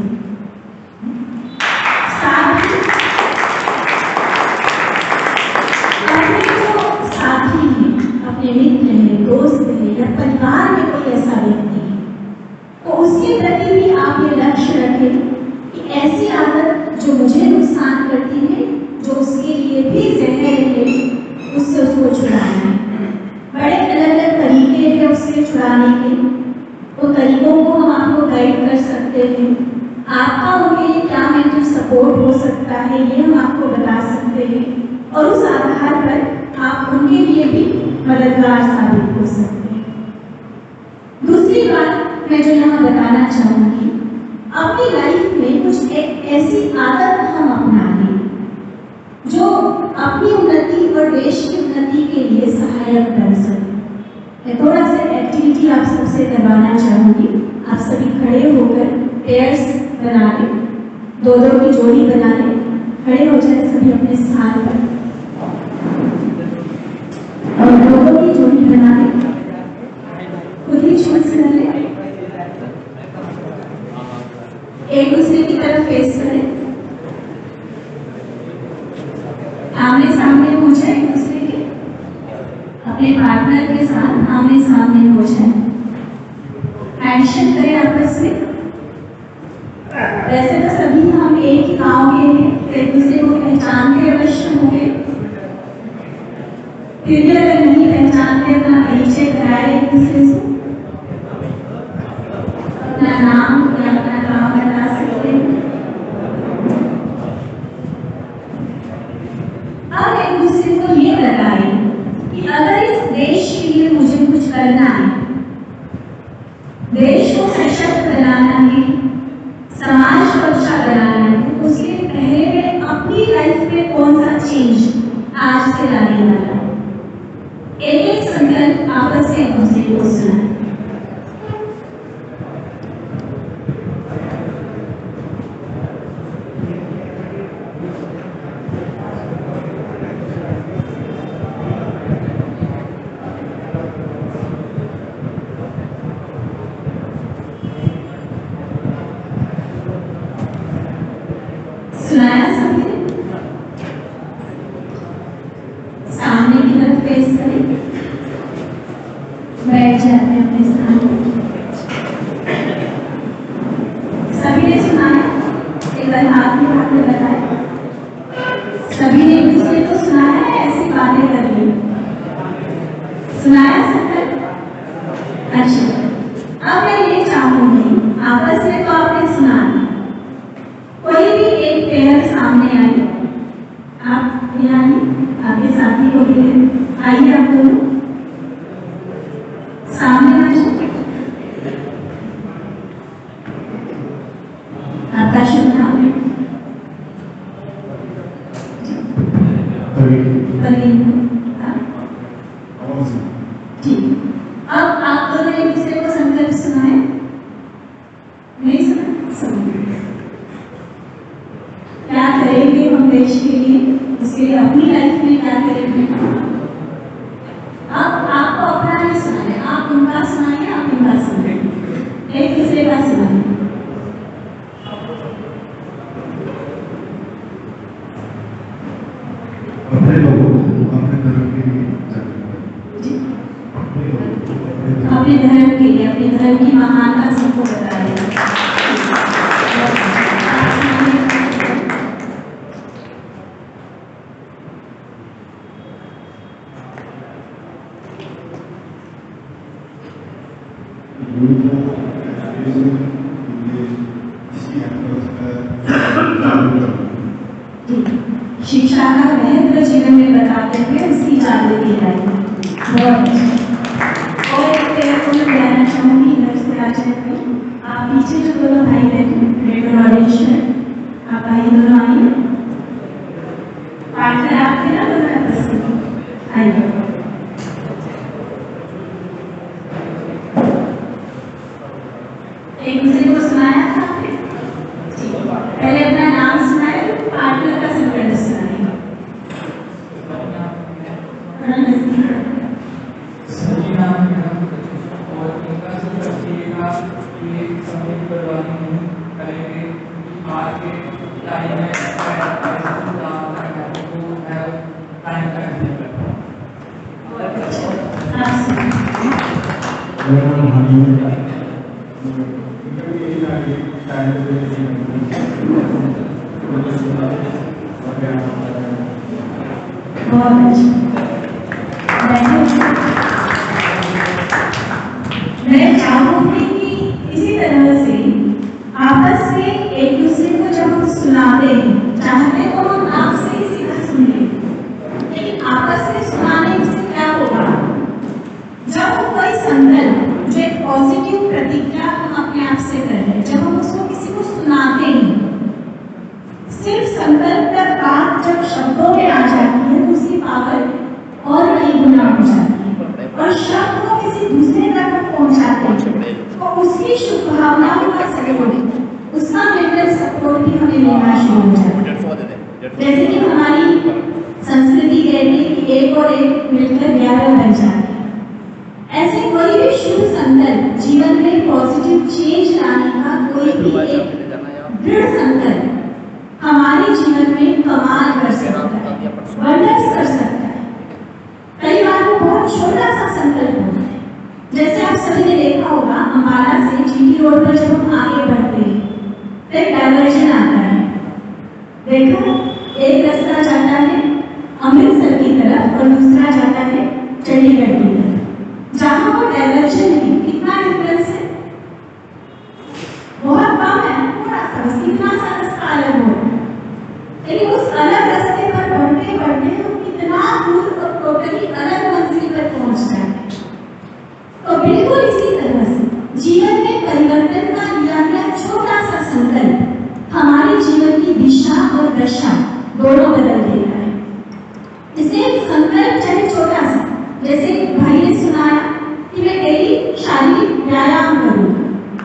साथी हैं, अपने मित्र हैं, दोस्त हैं या परिवार में कोई ऐसा व्यक्ति है, तो उसके प्रति भी आप ये लक्ष्य रखें कि ऐसी आदत जो मुझे नुकसान करती है, जो उसके लिए भी जहर है, उससे उसको छुड़ाना है। बड़े अलग अलग तरीके हैं उससे छुड़ाने के, उन तरीकों को हम आपको गाइड कर सकते हैं। आपका उनके लिए क्या मेंटल सपोर्ट हो सकता है ये हम आपको बता सकते हैं, और उस आधार पर आप उनके लिए भी मददगार साबित हो सकते हैं। दूसरी बात मैं जो यहाँ बताना चाहूँगी, अपनी लाइफ में कुछ एक ऐसी आदत हम अपना लें जो अपनी उन्नति और देश की उन्नति के लिए सहायक कर सके। मैं थोड़ा सा एक्टिविटी आप सबसे करवाना चाहूँगी। आप सभी खड़े होकर पेयर्स बना लें, दो दो की जोड़ी बना लें, खड़े हो जाए सभी अपने स्थान पर और दो दो की जोड़ी बना लें, खुद ही चूज कर लें, एक दूसरे की तरफ फेस करें, आमने सामने हो जाए एक दूसरे के, अपने पार्टनर के साथ आमने सामने हो जाए, हैंडशेक करें आपस में। वैसे तो सभी हम एक ही गांव के हैं, एक दूसरे को पहचानते अवश्य होंगे, फिर भी अगर नहीं पहचानते तो परिचय कराए एक दूसरे से, अपना नाम या अपना काम बता सकते हैं। अब एक दूसरे को ये बताएं कि अगर इस देश के लिए मुझे कुछ करना है, देश को सशक्त बनाना सुनाया सबने? सामने की तरफ फेस करें, बैठ जाते हैं अपने स्थान पर। सभी ने सुनाया? एक बार हाथ में लगाए। सभी ने एक दूसरे को सुनाया, ऐसी बातें कर ली? सुनाया सबने? अच्छा, अब मैं ये चाहूंगी, आपस में तो आपने सुना, कोई भी एक पेयर सामने आई, आप यहाँ आपके साथी को भी आइए, आप दोनों सामने आ जाओ। आपका शुभ नाम? ठीक। अब आप दोनों एक दूसरे को संकल्प सुनाए? नहीं सुना? सुनिए। क्या करेंगे हम देश के लिए, उसके लिए अपनी लाइफ में क्या करेंगे? अब आपको अपना नहीं सुनाए, आप उनका सुनाइए, आप इनका सुनाइए, एक दूसरे का सुनाइए। अपने लोगों को अपने धर्म के लिए अपने धर्म के लिए, अपने धर्म की महानता सबको बताइए। शिक्षा का महत्व जीवन में बताते हुए उसकी जागृति लाई। बहुत अच्छा। और एक पेड़ को मैं कहना चाहूंगी, इधर से आ जाए, आप पीछे जो दोनों भाई बहन ऑडियंस है, आप भाई दोनों आइए, पार्टनर आपके ना दोनों आपस में आइए। एक दूसरे को सुनाया था आपने? पहले अपना नाम सुनाए, पार्टनर का संकल्प सुनाए। सभी नाम और इनका संकल्प ये सभी बर्बादी करेंगे आज के टाइम में बहुत मैं चाहूंगी कि इसी तरह से आपस में एक दूसरे को जब हम सुनाते हैं, चाहते तो हम आपसे ही सीधा सुन लें, लेकिन आपस में सुनाने से क्या होगा, जब हम कोई संकल्प, जो एक पॉजिटिव प्रतिक्रिया हम अपने आप से कर रहे हैं, जब हम उसको किसी को सुनाते हैं, सिर्फ संकल्प का बात जब शब्दों में आ जाती है तो उसकी पावर और कई गुना हो जाती है, और शब्द को किसी दूसरे तक पहुंचाते हैं तो उसकी शुभकामनाओं का सपोर्ट, उसका मेंटल सपोर्ट भी हमें लेना शुरू हो जाता है। जैसे कि हमारी संस्कृति कहती है कि एक और एक मिलकर 11 बन जाते हैं। ऐसे कोई भी शुभ संकल्प, जीवन में पॉजिटिव चेंज लाने का कोई भी एक दृढ़ संकल्प हमारे जीवन में कमाल कर सकता है, वंडर्स कर सकता है। कई बार वो बहुत छोटा सा संकल्प होता है, जैसे आप सभी ने देखा होगा, अम्बाला से जीटी रोड पर जब हम आगे बढ़ते हैं तो एक डायवर्जन आता है, देखो एक रास्ता जाता है अमृतसर की तरफ और दूसरा जाता है चंडीगढ़ की तरफ। जहाँ वो डायवर्जन है, कितना डिफरेंस है, बहुत कम है, थोड़ा सा, बस कितना सा रास्ता अलग हो, लेकिन उस अलग रास्ते पर बढ़ते बढ़ते हम कितना दूर और टोटली अलग मंजिल पर पहुंच जाते हैं। तो बिल्कुल इसी तरह से जीवन में परिवर्तन का लिया गया छोटा सा संकल्प हमारे जीवन की दिशा और दशा दोनों बदल देता है। इसे संकल्प चाहे छोटा सा, जैसे भाई ने सुनाया कि मैं डेली शारीरिक व्यायाम करूंगा,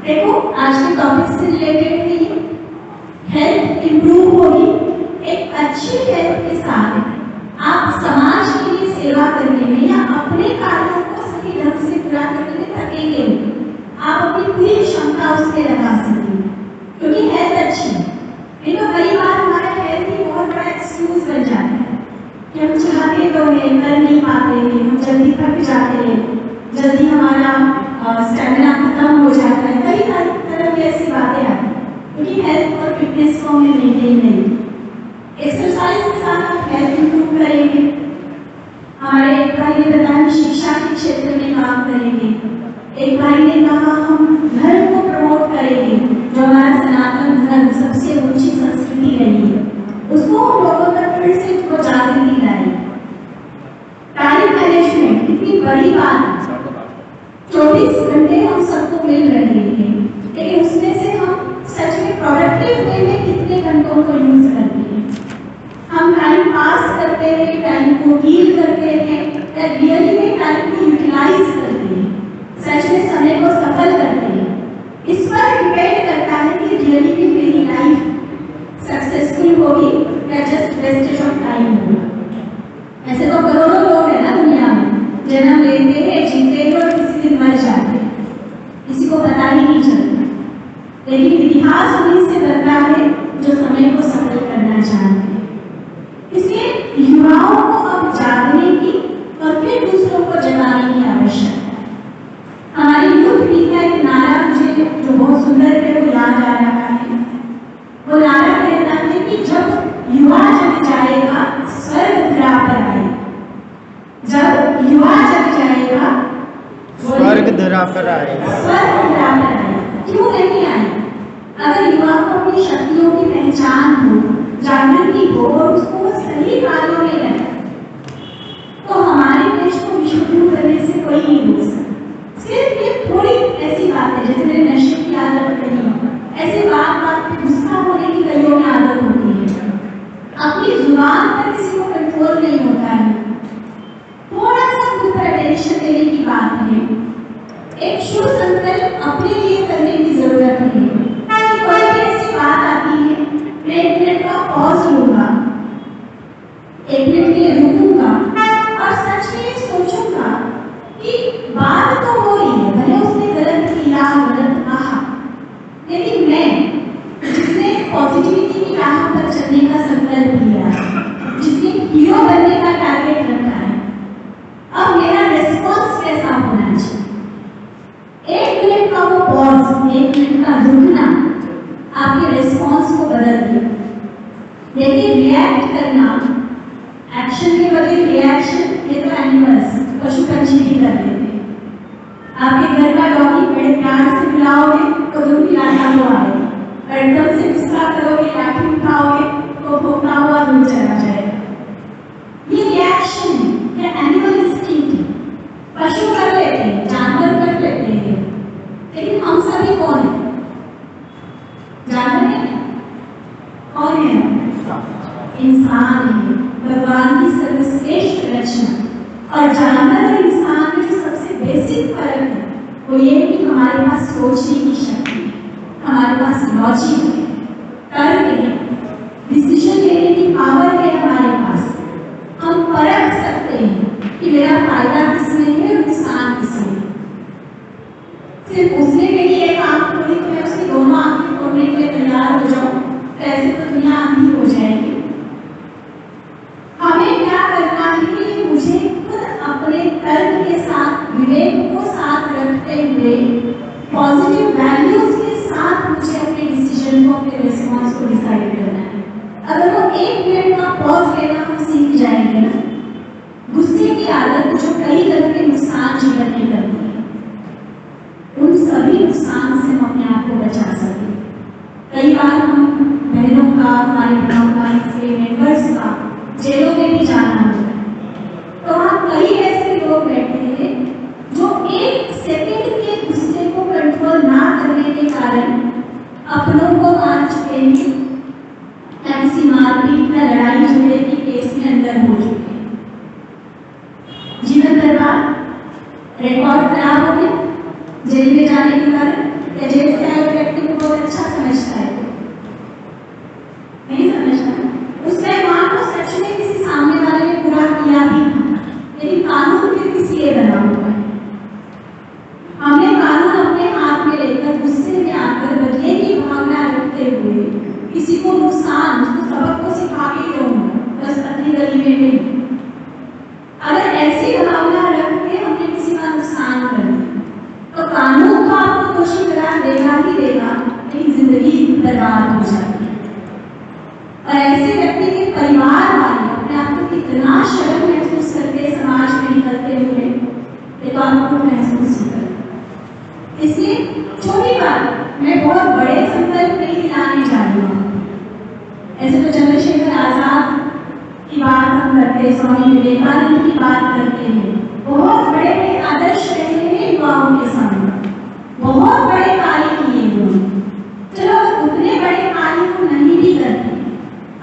देखो आज के टॉपिक से रिलेटेड है ये, हेल्थ इंप्रूव होगी। एक अच्छी हेल्थ के साथ आप समाज के लिए सेवा करने में या अपने कार्यों को सही ढंग से पूरा करने में थकेंगे, आप अपनी पूरी क्षमता उसमें लगा सकेंगे, क्योंकि हेल्थ अच्छी है। नहीं तो कई बार हमारा कि हम चाहते तो हैं, कर नहीं पाते हैं, हम जल्दी थक जाते हैं, जल्दी हमारा स्टेमिना खत्म हो जाता है, कई तरह की ऐसी बातें आती हैं, क्योंकि हेल्थ और फिटनेस को हमें मेंटेन नहीं। एक्सरसाइज के साथ आप हेल्थ इंप्रूव करेंगे। हमारे एक भाई ने बताया कि शिक्षा के क्षेत्र में काम करेंगे, एक भाई ने कहा हम धर्म को प्रमोट करेंगे, जो हमारा सनातन धर्म सबसे ऊंची संस्कृति रही है, उसको हम लोगों तक फिर से उसको जागृति लाएंगे। टाइम मैनेजमेंट कितनी बड़ी बात है। 24 घंटे हम सबको मिल रहे हैं, लेकिन उसमें से हम सच में प्रोडक्टिव वे में कितने घंटों को यूज करते हैं। हम टाइम पास करते हैं, टाइम को हील करते हैं, या रियली में टाइम को यूटिलाइज करते हैं, सच में समय को सफल करते हैं। इस पर डिपेंड करता है कि रियली में मेरी लाइफ सक्सेसफुल होगी या जस्ट वेस्टेज ऑफ टाइम होगा। ऐसे तो करोड़ों लोग हैं ना दुनिया में, जन्म लेते हैं, जीते हैं और किसी दिन मर जाते हैं, किसी को पता ही नहीं चलता। लेकिन इतिहास उन्हीं से बनता है जो समय को सफल करना चाहते हैं। इसलिए युवाओं को अब जागने की और फिर दूसरों को जगाने की आवश्यकता है। हमारी यूथ वीक का एक नारा मुझे जो बहुत सुंदर है वो याद आ रहा है। वो नारा कहता है कि जब युवा जग जाएगा स्वर्ग धरा पर आएगा। जब युवा जग जाएगा स्वर्ग धरा पर आएगा। स्वर्ग धरा पर आएगा। क्यों नहीं आएगा? अगर युवा को अपनी शक्तियों की पहचान हो, जागृति हो और उसको सही कार्यों में लगाए, तो हमारे देश को विश्व गुरु करने से कोई नहीं रोक सकता। सिर्फ ये थोड़ी ऐसी बातें जैसे मेरे नशे की आदत नहीं, ऐसे बात पे गुस्सा होने की कईयों में आदत होती है, अपनी जुबान पर किसी को कंट्रोल नहीं होता है, थोड़ा सा खुद पर अटेंशन देने की बात है, एक शुभ संकल्प अपने लिए करने की जरूरत है। ताकि कोई भी ऐसी बात आती है, मैं 1 मिनट का पॉज लूंगा, 1 मिनट के लिए रुकूंगा और सच में सोचूंगा कि बात तो हो रही है, भले उसने गलत किया, गलत कहा, लेकिन मैं जिसने पॉजिटिविटी की राह पर चलने का संकल्प लिया, जिसने हीरो बनने का टारगेट रखा है, अब मेरा रिस्पॉन्स कैसा होना चाहिए। 1 मिनट का वो पॉज, 1 मिनट का रुकना आपके रिस्पॉन्स को बदल दिया। लेकिन रिएक्ट करना, एक्शन के बदले रिएक्शन, ये तो एनिमल्स, पशु पंछी भी कर लेते हैं। आपके घर का डॉगी बड़े प्यार से बुलाओगे तो दूध पिलाता हुआ आएगा, और एकदम से गुस्सा करोगे, लाठी उठाओगे तो भौंकता हुआ दूर चला जाएगा। ये रिएक्शन है, ये एनिमल इंस्टिंक्ट है। पशु कर लेते हैं, जानवर कर लेते हैं, लेकिन हम सभी कौन है? जानवर है? कौन है? इंसान है, भगवान की सर्वश्रेष्ठ रचना। और जानवर और इंसान में जो सबसे बेसिक फर्क है वो ये है कि हमारे पास सोचने की शक्ति है, हमारे पास लॉजिक है, तर्क है, डिसीजन लेने की पावर है हमारे पास। हम परख सकते हैं कि मेरा फायदा किसमें है और नुकसान किसमें है। सिर्फ उसने मेरी एक आंख खोली तो मैं उसकी दोनों आंखें खोलने के लिए तैयार हो जाऊं, ऐसे तो दुनिया अंधी हो जाएगी। हमें क्या करना है कि मुझे खुद अपने तर्क के साथ, विवेक को साथ रखते हुए, पॉजिटिव वैल्यूज के साथ मुझे अपने डिसीजन को, अपने रिस्पॉन्स को डिसाइड करना है। अगर वो 1 मिनट का पॉज लेना हम सीख जाएंगे ना, गुस्से की आदत जो कई तरह के नुकसान जीवन में करती है, उन सभी नुकसान से हम अपने आप को बचा सकते हैं। कई बार हम बहनों का, हमारे गाँव का, इसके मेंबर्स का जेलों में भी जाना होता है, तो हम कई ऐसे लोग बैठे हैं जो 1 सेकंड के गुस्से को कंट्रोल ना करने के कारण अपनों को मार चुके हैं, या किसी मारपीट या लड़ाई झगड़े के केस में अंदर हो चुके हैं। जीवन बर्बाद, रिकॉर्ड खराब हो गया जेल में जाने के कारण, या जेल से आए व्यक्ति को बहुत अच्छा समझता है, नहीं समझता। उसने वहां को सच में किसी सामने वाले ने बुरा किया भी था, लेकिन कानून फिर किस लिए बना हुआ है? हमने कानून अपने हाथ में लेकर गुस्से में आकर बदले की भावना रखते हुए किसी को नुकसान, उसको सबक को सिखा के रहूंगा, बस अपनी गली में नहीं, और ऐसे व्यक्ति के परिवार वाले अपने आप को कितना शर्म महसूस करते समाज में निकलते हुए, ये तो आपको महसूस ही करते। इसलिए छोटी बात, मैं बहुत बड़े संकल्प नहीं दिलाने जा रही हूँ। ऐसे तो चंद्रशेखर आजाद की बात हम करते हैं, स्वामी विवेकानंद की बात करते हैं, बहुत बड़े बड़े आदर्श रहे हैं युवाओं के सामने, बहुत बड़े कार्य किए हुए। चलो उतने बड़े कार्य को नहीं भी करते,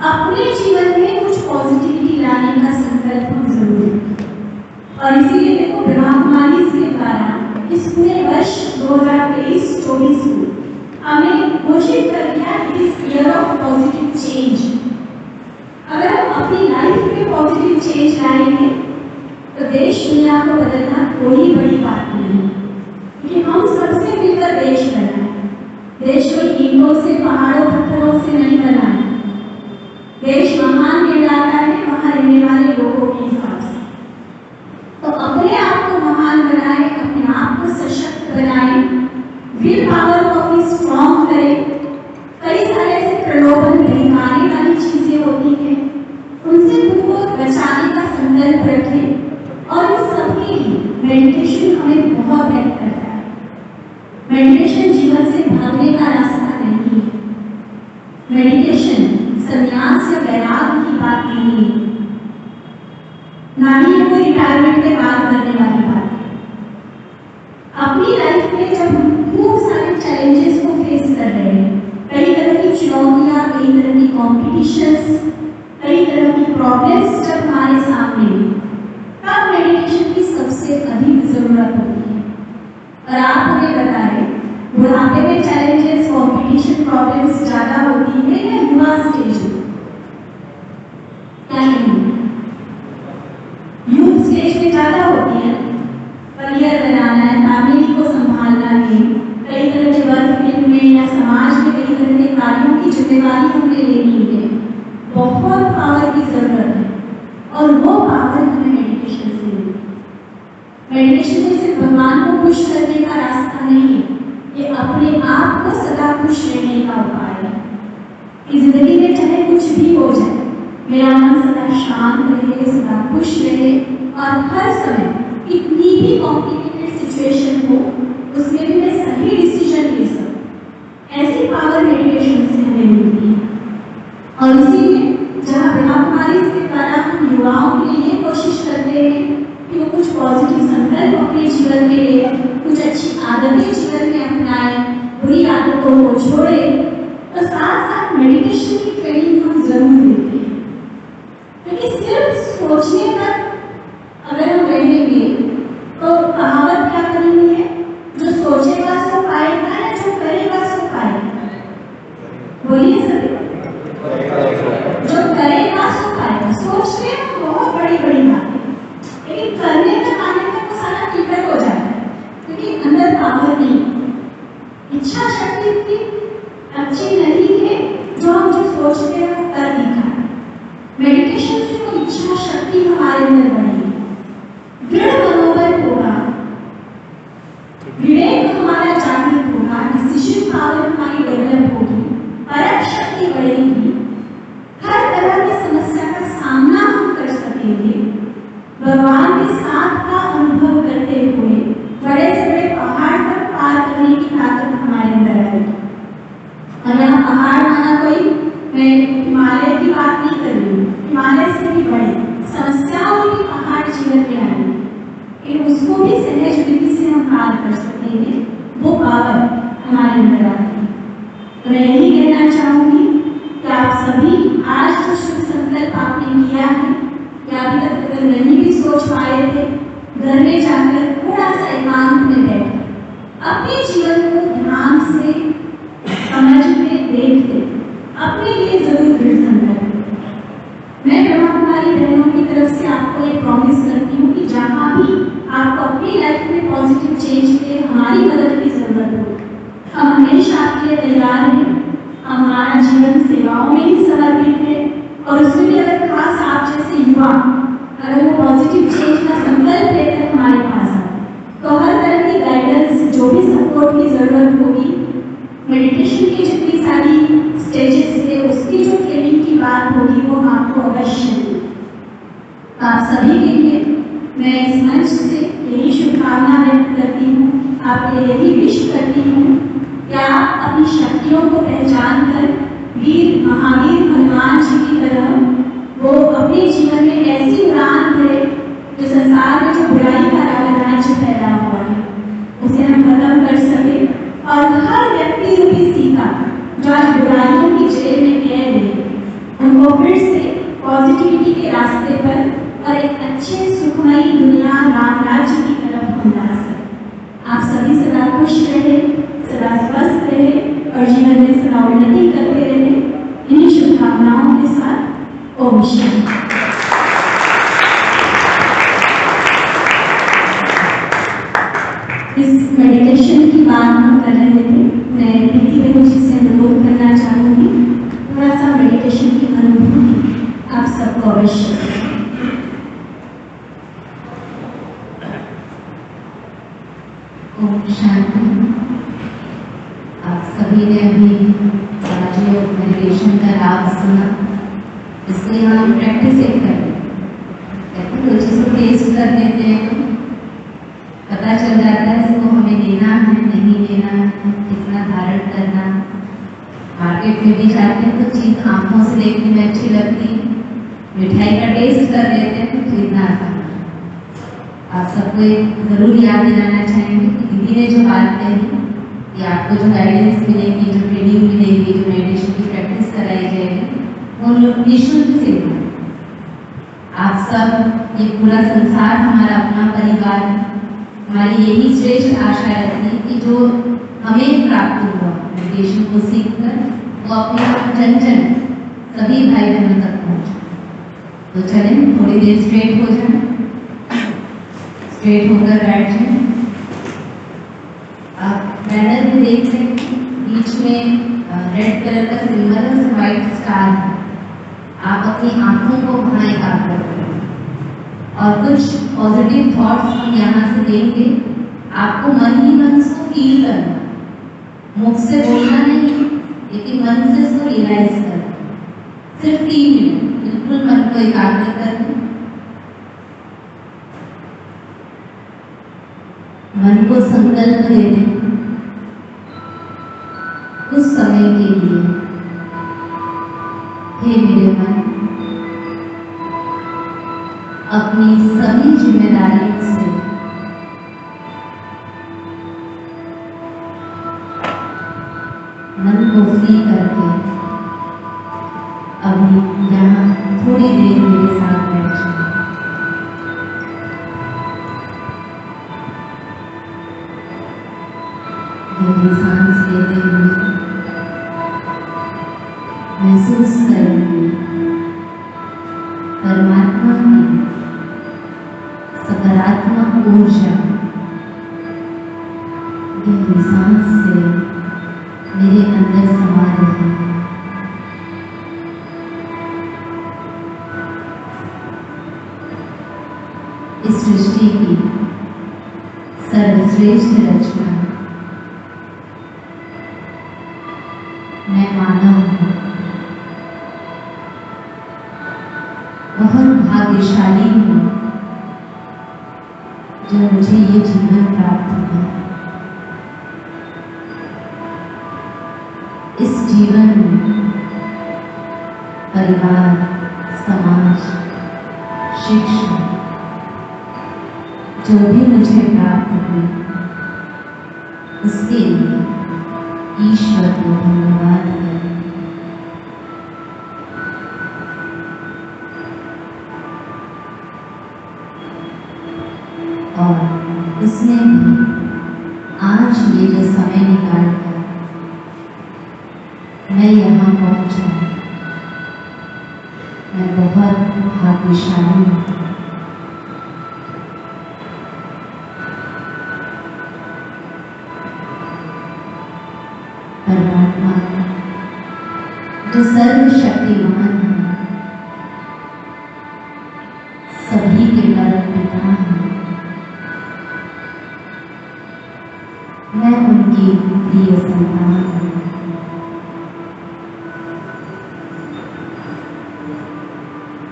अपने जीवन में कुछ पॉजिटिविटी लाने का संकल्प हम जरूर करें। और इसीलिए देखो ब्रह्मा कुमारी के द्वारा इस पूरे वर्ष 2023-24 को हमें घोषित कर दिया इस ईयर ऑफ पॉजिटिव चेंज। अगर हम अपनी लाइफ में पॉजिटिव चेंज लाएंगे तो देश दुनिया को बदलना कोई बड़ी बात नहीं है, क्योंकि हम सबसे मिलकर देश बनाए। देश को ईंटों से, पहाड़ों पत्थरों से नहीं बनाए। देश महान कहलाता है वहां रहने वाले लोगों के हिसाब से। तो अपने आप को महान बनाए, अपने आप को सशक्त बनाए, विल पावर को अपनी स्ट्रॉन्ग करें। कई सारे ऐसे प्रलोभन बहकाने वाली चीजें होती हैं, उनसे खुद को बचाने का संकल्प रखें। और इस सबके लिए मेडिटेशन हमें बहुत हेल्प करता है। मेडिटेशन जीवन से भागने का रास्ता नहीं है। मेडिटेशन संन्यास या वैराग्य की बात नहीं है, ना ही ये कोई रिटायरमेंट के बाद करने वाली बात है। अपनी लाइफ में जब खूब सारे चैलेंजेस को फेस कर रहे हैं, कई तरह की चुनौतियां, कई तरह की कॉम्पिटिशन्स, कई तरह की प्रॉब्लम्स जब हमारे सामने हैं, तब मेडिटेशन की सबसे अधिक जरूरत होती है। और आप हमें बताएं, बुढ़ापे में चैलेंजेस, कॉम्पिटिशन, प्रॉब्लम्स ज्यादा होती है या युवा स्टेज में? क्या नहीं, यूथ स्टेज में ज्यादा होती है। करियर बनाना है, फैमिली को संभालना है, कई तरह के वर्क फील्ड में या समाज में कई तरह के कार्यों की जिम्मेदारी हमें लेनी है। बहुत पावर की जरूरत है और वो पावर हमें मेडिटेशन से मिलती है। मेडिटेशन में सिर्फ भगवान को खुश करने का रास्ता नहीं है, ये अपने आप को सदा खुश रहने का उपाय है। कि जिंदगी में चाहे कुछ भी हो जाए, मेरा मन सदा शांत रहे, सदा खुश रहे और हर समय कितनी भी कॉम्प्लिकेटेड सिचुएशन हो उसमें भी मैं सही डिसीजन ले सकूं। ऐसी पावर मेडिटेशन से हमें मिलती है। और इसीलिए जहाँ ब्रह्मा कुमारी के द्वारा हम युवाओं के लिए कोशिश करते हैं कि वो कुछ पॉजिटिव संकल्प अपने जीवन में ले, कुछ अच्छी आदतें जीवन में अपनाएं, बुरी आदतों को छोड़े, तो साथ साथ मेडिटेशन की ट्रेनिंग हम जरूर देते हैं। क्योंकि सिर्फ सोचने तक अगर हम रहेंगे तो कहावत क्या करनी है, जो सोचेगा सो पाएगा या जो करेगा सो पाएगा? बोलिए सभी, जो करेगा सो पाएगा। सोचने में बहुत बड़ी बड़ी बात है, लेकिन करने तक आने तक तो सारा टिकट हो जाता है, क्योंकि अंदर पावर नहीं, इच्छा शक्ति इतनी अच्छी नहीं है जो हम जो सोचते हैं वो कर दिखाएं। मेडिटेशन से वो इच्छा शक्ति हमारे अंदर बढ़ेगी, दृढ़ मनोबल होगा, विवेक हमारा जागृत होगा, डिसीजन पावर हमारी डेवलप होगी, परख शक्ति बढ़ेगी, हर तरह की समस्या का सामना हम कर सकेंगे। भगवान के साथ का अनुभव करते हुए बड़े से बड़े पहाड़ तक पार करने की ताकत हमारे अंदर आएगी। और यहाँ पहाड़ माना कोई, मैं हिमालय की बात नहीं कर रही हूँ, हिमालय से भी बड़े समस्याओं की पहाड़ जीवन में आएगी, लेकिन उसको भी सहज विधि से हम पार कर सकेंगे। वो पावर हमारे अंदर आती है। तो मैं यही कहना चाहूंगी कि आप सभी आज जो शुभ संकल्प आपने किया है, या अभी तक अगर नहीं भी सोच पाए थे, घर में जाकर थोड़ा सा एकांत में बैठ अपने जीवन को ध्यान से समझते देखते अपने लिए जरूर दृढ़ संकल्प करें। मैं ब्रह्मा कुमारी बहनों की तरफ से आपको ये प्रॉमिस करती हूँ कि जहाँ भी आपको अपनी लाइफ में पॉजिटिव चेंज के हमारी मदद की जरूरत हो, हम हमेशा आपके लिए तैयार हैं। हमारा जीवन सेवाओं में ही समर्पित है और उसमें भी अगर खास आप जैसे युवा अगर वो पॉजिटिव चेंज का संकल्प लेकर हमारे पास आए तो हर तरह की गाइडेंस, जो भी सपोर्ट की जरूरत होगी, मेडिटेशन की जितनी सारी स्टेजेस है उसकी जो ट्रेनिंग की बात अवश्य दें। आप सभी के लिए मैं इस मंच से यही शुभकामना व्यक्त करती हूँ, आपके यही विश करती हूँ कि आप अपनी शक्तियों को पहचान कर वीर महावीर हनुमान जी की तरह वो अपने जीवन में ऐसी उड़ान भरे जो संसार में जो बुराई का राज्य फैला हुआ है उसे हम खत्म कर सके, और हर व्यक्ति रूपी सीता जो आज बुराइयों की जेल में कैद है उनको फिर से पॉजिटिविटी के रास्ते पर और एक अच्छे सुखमयी दुनिया राम राज्य की तरफ हम ला सकें। आप सभी सदा खुश रहे, सदा स्वस्थ रहे और जीवन में सदा उन्नति करते रहे। इन्हीं शुभकामनाओं के साथ ओम शांति। इस मेडिटेशन की बात हम कर रहे थे, मैं प्रीति बहन जी से अनुरोध करना चाहूंगी थोड़ा सा मेडिटेशन की अनुभूति आप सबको अवश्य। ओम शांति। आप सभी ने अभी राजयोग मेडिटेशन का लाभ सुना, इसलिए हम प्रैक्टिस एक करें, कुछ चीज़ों को टेस्ट कर लेते हैं तो पता चल जाता है इसको हमें लेना है नहीं लेना है, कितना धारण करना। मार्केट में भी जाते हैं तो चीज़ आंखों से देखने में अच्छी लगती है, मिठाई का टेस्ट कर लेते हैं तो खरीदना आसान है। आप सबको ज़रूर याद दिलाना चाहेंगे कि दीदी ने जो बात कही कि आपको जो गाइडेंस मिलेगी, जो ट्रेनिंग मिलेगी, जो मेडिटेशन की प्रैक्टिस कराई जाएगी वो निःशुल्क सेवा है। आप सब, ये पूरा संसार हमारा अपना परिवार है। हमारी यही श्रेष्ठ आशा रहती है कि जो हमें प्राप्त हुआ मेडिटेशन को सीखकर वो अपने जन जन सभी भाई बहनों तक पहुँचे। तो चलें थोड़ी देर स्ट्रेट हो जाए, स्ट्रेट होकर बैठ जाए। आप बैनर में देख सकते हैं बीच में रेड कलर का सिंबल है, व्हाइट स्टार है। आप अपनी आंखों को वहाँ एकाग्र करें और कुछ पॉजिटिव थॉट्स हम यहाँ से देंगे। आपको मन ही मन से फील करना, मुख से बोलना नहीं, लेकिन मन से इसको रियलाइज करना। सिर्फ 3 मिनट बिल्कुल मन को एकाग्र करना, मन को संकल्प दे दें कुछ समय के लिए, हे मेरे मन, अपनी सभी जिम्मेदारियों से मन को फ्री करके अभी यहाँ थोड़ी देर मेरे साथ बैठ जाए। गहरी सांस लेते हुए महसूस करेंगे परमात्मा की सकारात्मक ऊर्जा गहरी सांस से मेरे अंदर समा रही है। इस सृष्टि की सर्वश्रेष्ठ रचना मैं मानव हूँ, बहुत भाग्यशाली हूँ जो मुझे ये जीवन प्राप्त हुआ। इस जीवन में परिवार, समाज, शिक्षा जो भी मुझे प्राप्त हुई उसके लिए ईश्वर को धन्यवाद है। और उसने भी आज ये जो समय निकालकर मैं यहाँ पहुँचा, मैं बहुत भाग्यशाली हूँ। परमात्मा जो सर्वशक्तिमान है, सभी के परम पिता हैं, मैं उनकी प्रिय संतान हूँ।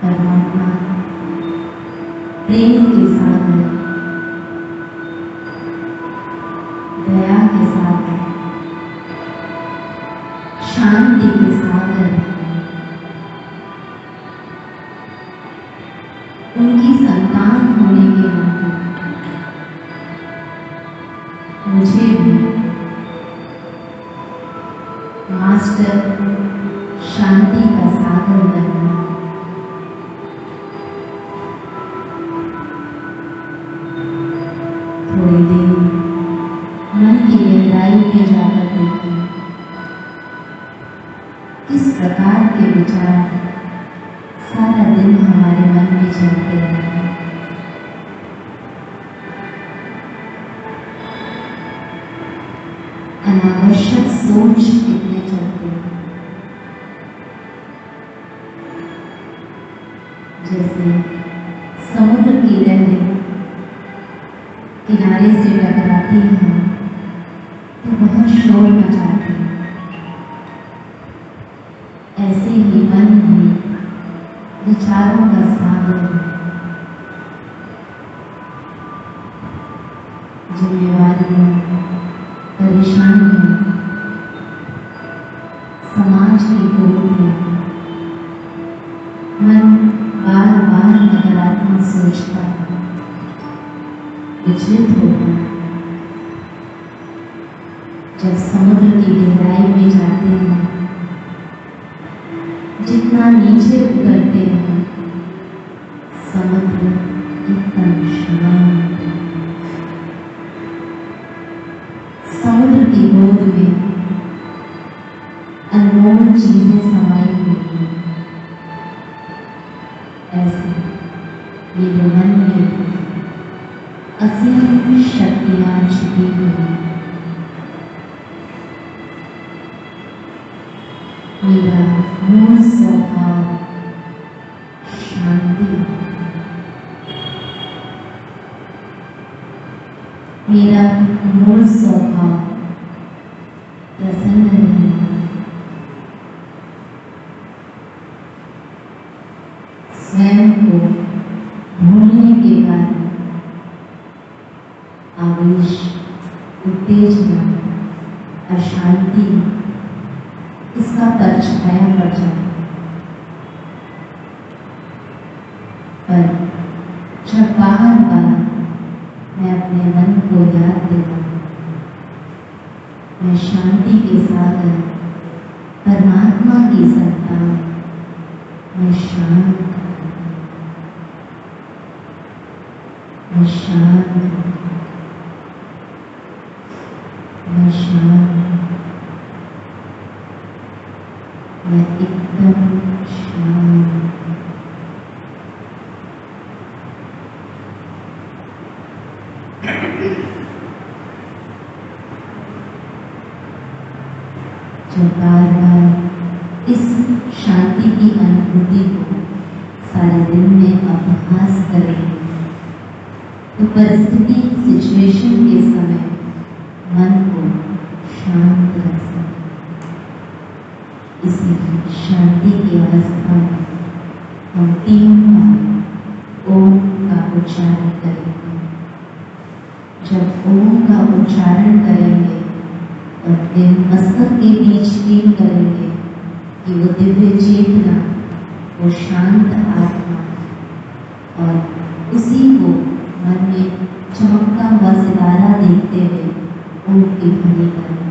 परमात्मा प्रेम के सागर, दया के सागर, शांति के सागर, उनकी संतान होने के नाते मुझे भी मास्टर शांति का सागर बनना, थोड़ी देर मन की गहराई में जाकर देखें किस प्रकार के विचार सारा दिन हमारे मन में चलते हैं। अनावश्यक सोच कितने चलते हैं, जैसे समुद्र की लहरें किनारे से टकराती हैं तो बहुत शोर मचाती है, ऐसे ही मन भी विचारों का सागर है। जिम्मेवारियां, परेशानियां, समाज की कुरीतियां, मन बार बार नकारात्मक सोचता है, विचलित होता है। जब समुद्र की गहराई में जाते हैं, जितना नीचे उतरते हैं, समुद्र एकदम शांत, समुद्र की गोद में अनमोल चीजें समाई हुई हैं। ऐसे मेरे मन में असीम शक्तियां छुपी हुई हैं। मेरा मूल स्वभाव शांति, मेरा मूल स्वभाव प्रसन्न रहना, स्वयं को भूलने के कारण आवेश, उत्तेजना, अशांति इसका परछाया पड़ जाए। पर जब बार बार मैं अपने मन को याद देता हूँ, मैं शांति के सागर, परमात्मा की संतान, मैं शांत हूँ, मैं शांत हूँ, मैं शांत हूँ, मैं एकदम शांत हूँ। जब बार बार इस शांति की अनुभूति को सारे दिन में अभ्यास करें तो परिस्थिति, सिचुएशन के समय मन को शांत रख सकते। इसी शांति की अवस्था में हम 3 बार ओम का उच्चारण करेंगे। जब ओम का उच्चारण करेंगे और फिर मस्तक के बीच फील करेंगे कि वो दिव्य चेतना, वो शांत आत्मा, और उसी को मन में चमकता हुआ सितारा देखते हुए ओम की ध्वनि करेंगे।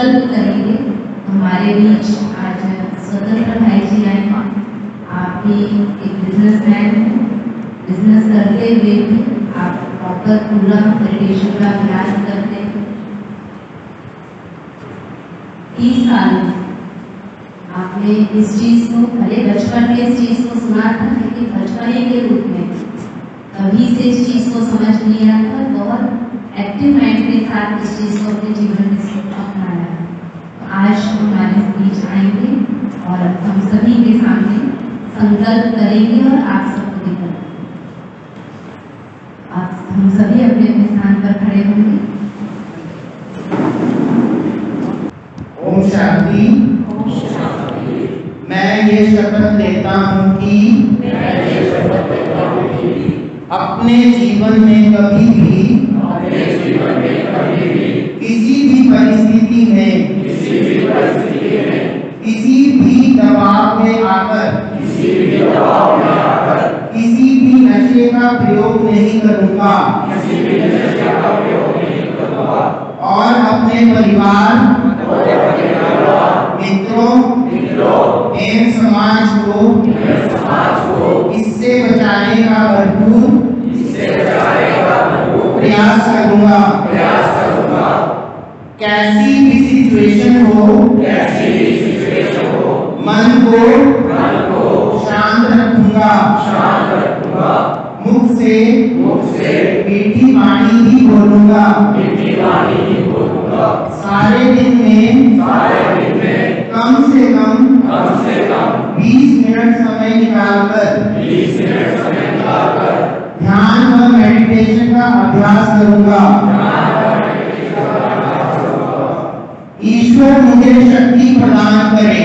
संकल्प करेंगे। हमारे बीच आज स्वतंत्र भाई जी आए। आप भी एक बिजनेसमैन हैं, बिजनेस करते हुए भी आप प्रॉपर पूरा मेडिटेशन का अभ्यास करते हैं। 30 साल आपने इस चीज को, भले बचपन में इस चीज को सुना था, लेकिन बचपने के रूप में तभी से इस चीज को समझ लिया था, बहुत एक्टिव माइंड के साथ इस चीज को अपने जीवन में अपनाया। तो आज हमारे बीच आएंगे और हम सभी के सामने संकल्प करेंगे और आप सबको भी करेंगे। आप हम सभी अपने अपने स्थान पर खड़े होंगे। ओम शांति। मैं ये शपथ लेता हूँ कि अपने जीवन में कभी भी किसी भी परिस्थिति में किसी भी दबाव में आकर किसी भी नशे का प्रयोग नहीं करूँगा और अपने परिवार, मित्रों एवं समाज को इससे बचाने का भरपूर प्रयास करूँगा। कैसी भी सिचुएशन हो मन को शांत रखूंगा। मुख से मीठी वाणी ही बोलूंगा। सारे दिन में कम से कम 20 मिनट समय निकालकर ध्यान व मेडिटेशन का अभ्यास करूंगा। ईश्वर मुझे शक्ति प्रदान करे।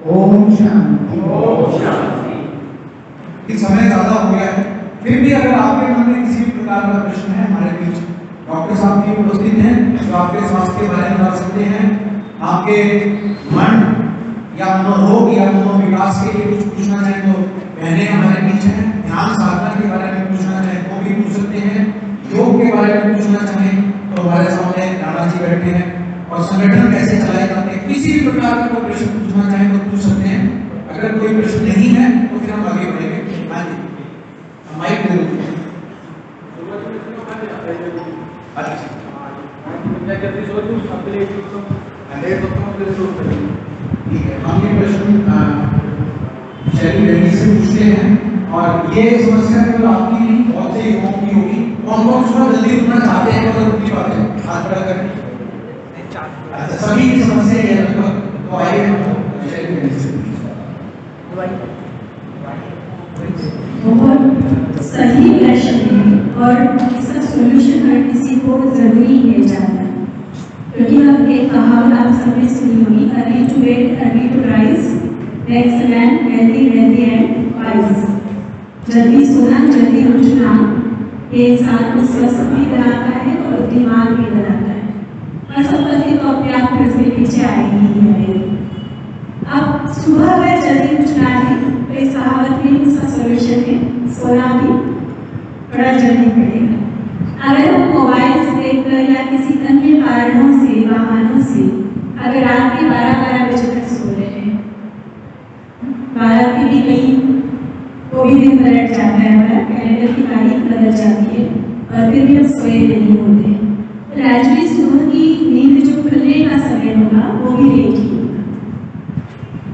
ओम शांति। समय ज्यादा हो गया है, फिर भी अगर आपके मन में किसी भी प्रकार का प्रश्न है, हमारे बीच डॉक्टर साहब भी उपस्थित हैं जो आपके स्वास्थ्य के बारे में बता सकते हैं। आपके मन या मनोरोग या मनोविकास के लिए कुछ पूछना चाहें तो बहनें हमारे बीच हैं। ध्यान साधना के बारे में पूछना चाहें तो भी पूछ सकते हैं। योग के बारे में पूछना चाहें तो हमारे सामने राणा जी बैठे हैं। और संगठन कैसे चलाए जाते हैं, किसी भी प्रकार का कोई प्रश्न पूछना चाहें तो पूछ सकते हैं। अगर कोई प्रश्न नहीं है तो फिर हम आगे बढ़ेंगे। माइक दे दो। हम ये प्रश्न शैली रेड्डी से पूछते हैं और ये समस्या केवल आपकी नहीं, बहुत से युवाओं की होगी। कौन कौन थोड़ा जल्दी उठना चाहते हैं और उनकी बात है हाथ खड़ा करके। सभी की समस्या ये है, तो आइए शैली रेड्डी से बहुत सही प्रश्न है और इसका सॉल्यूशन हर किसी को जरूरी है जानना, क्योंकि अब एक कहावत आप सबने सुनी होगी, early to bed early to rise makes a man healthy and wise. जल्दी सोना जल्दी उठना ये इंसान को स्वस्थ भी बनाता है और बुद्धिमान भी बनाता है। और संपत्ति तो अपने आप फिर से पीछे आएगी ही है। अब सुबह अगर जल्दी उठना है तो इस कहावत में इसका सॉल्यूशन है, सोना भी बड़ा जल्दी पड़ेगा। अगर हम मोबाइल से देखकर या किसी अन्य कारणों से बहानों से अगर रात के 12 बजे तक सो रहे हैं, 12 की भी कहीं वो भी दिन पलट जाता है, हमारा कैलेंडर की तारीख बदल जाती है और फिर भी हम सोए नहीं होते। तो नेचुरली सुबह की नींद जो खुलने का समय होगा वो भी लेट ही होगा।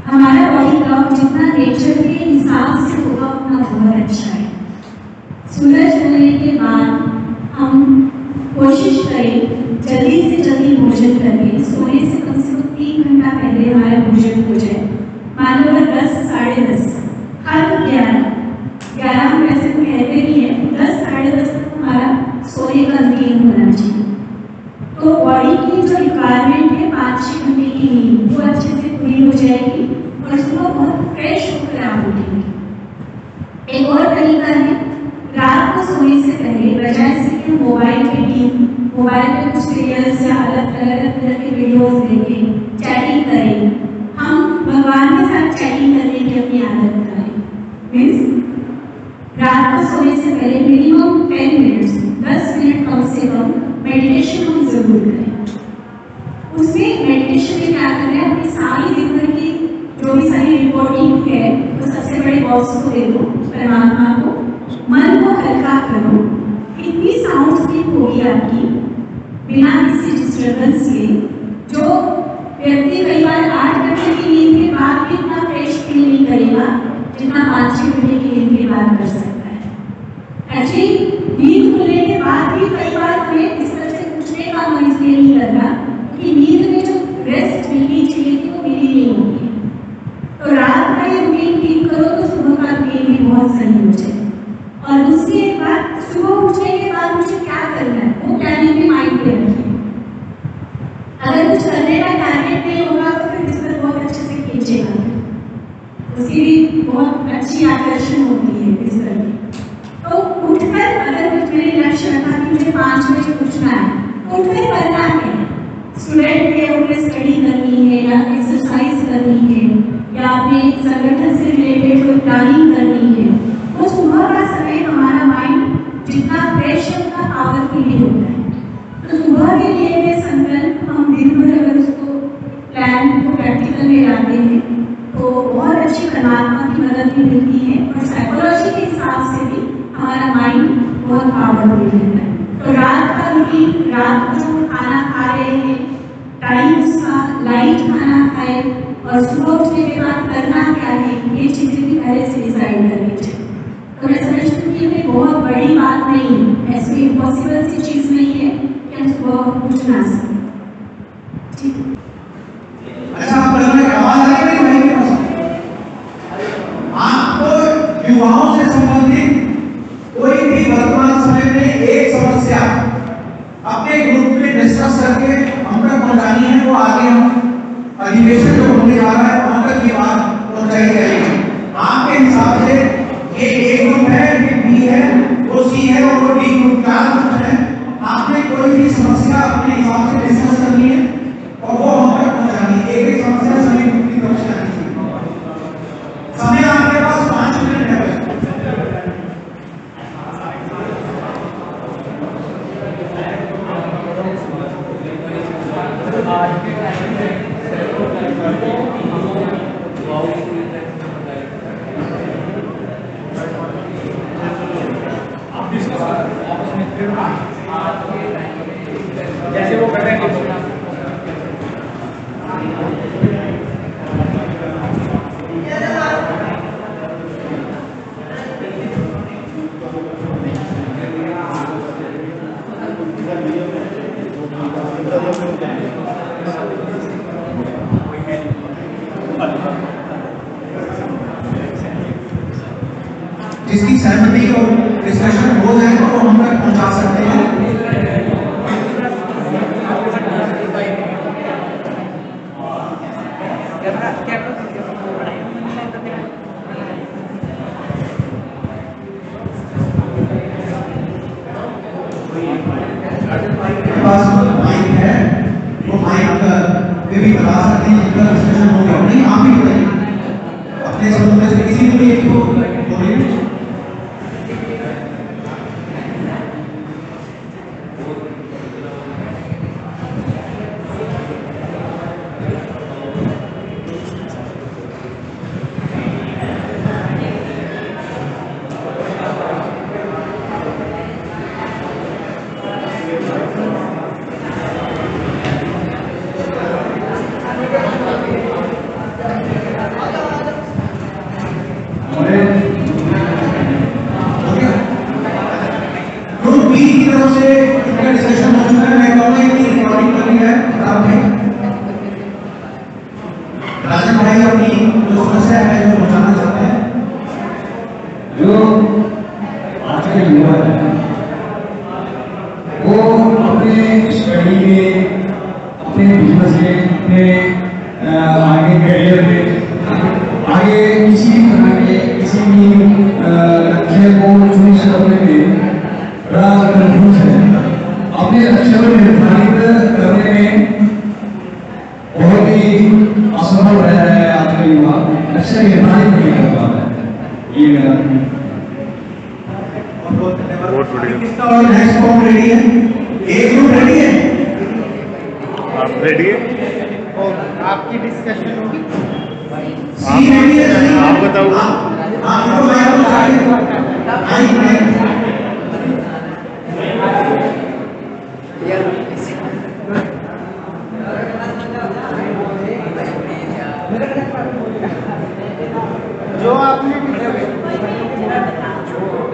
हमारा बॉडी क्लॉक जितना नेचर के हिसाब से होगा उतना बहुत अच्छा है। सूरज ढलने के बाद हम कोशिश करें जल्दी से जल्दी भोजन करके सोने से कम 3 घंटा पहले हमारा भोजन हो जाए। मान लो 10 साढ़े 10 हर 11 हम ऐसे तो कहते नहीं है, 10 साढ़े 10 तक हमारा सोने का नींद होना चाहिए। तो बॉडी की जो रिक्वायरमेंट है 5-6 घंटे की नींद वो अच्छे से पूरी हो जाएगी और सुबह बहुत फ्रेश होकर आप उठेंगे। एक और तरीका है, रात को सोने से पहले बजाय से कि मोबाइल पे कुछ सीरियल्स या अलग तरह के वीडियोस देखें, चैटिंग करें, हम भगवान के साथ चैटिंग करने की अपनी आदत करें। मीन्स रात को सोने से पहले मिनिमम 10 मिनट्स 10 मिनट कम से कम मेडिटेशन हम जरूर लेगा जितना 5-6 महीने की नींद के बाद कर सकता है। एक्चुअली नींद खुलने के बाद भी कई बार हमें इस तरह से उठने का मन इसलिए नहीं करता कि नींद में जो रेस्ट मिलनी चाहिए थी वो मिली नहीं होगी। तो रात का ये रूटीन ठीक करो तो सुबह का रूटीन भी बहुत सही हो जाए। और दूसरी एक बात, सुबह उठने के बाद मुझे क्या करना है वो प्लानिंग भी माइंड पे रखिए। अगर कुछ करने का टारगेट नहीं होगा तो फिर इस पर बहुत अच्छे से खींचेगा, उसकी भी बहुत अच्छी आकर्षण होती है इस तरह की। तो उठकर अगर मेरे लक्ष्य रखा कि मुझे 5 बजे उठना है तो उठकर करना है। स्टूडेंट के उन्हें स्टडी करनी है या एक्सरसाइज करनी है या अपने संगठन से रिलेटेड कोई प्लानिंग करनी है, वो सुबह का समय हमारा माइंड जितना फ्रेश है उतना पावरफुल होता है। तो सुबह के लिए ये संकल्प हम दिन भर अगर उसको प्लान को प्रैक्टिकल में लाते हैं तो बहुत अच्छी परमात्मा की मदद भी मिलती है और साइकोलॉजी के हिसाब से भी हमारा माइंड बहुत पावरफुल रहता है। तो रात का रूटीन, रात को जो खाना खा रहे हैं टाइम उसका लाइट खाना खाए और सुबह उठने के बाद करना क्या है ये चीज़ें भी पहले से डिसाइड करनी चाहिए। तो मैं समझती हूँ कि ये बहुत बड़ी बात नहीं है, ऐसी इम्पॉसिबल सी चीज़ नहीं है कि हम सुबह उठ ना सकें। ठीक है। अच्छा, आप बोल रहे आवाज आ रही है नहीं के पास? आपको युवाओं से संबंधित कोई भी वर्तमान समय में एक समस्या अपने ग्रुप में डिस्कस करके हम तक पहुंचानी है, वो आगे हम अधिवेशन जो होने जा रहा है वहां तक ये बात पहुंचाई जाएगी। आपके हिसाब से ये ए ग्रुप है, ये बी है, वो सी है और वो डी ग्रुप, 4 ग्रुप है। आपने कोई भी समस्या अपने हिसाब से डिस्कस करनी है और वो हम तक पहुंचानी है। एक समस्या सभी ग्रुप की तरफ से आनी चाहिए। समय आपके पास 5 मिनट है। जैसे वो कर रहे हैं जिसकी सहमति और डिस्कशन हो जाए तो हम तक पहुंचा सकते हैं। पास माइक है, वो माइक पे भी बता सकते हैं जिनका डिस्कशन हो गया। नहीं, आप ही बताइए अपने समूह में से किसी को भी एक को बोलिए। जो जो आपने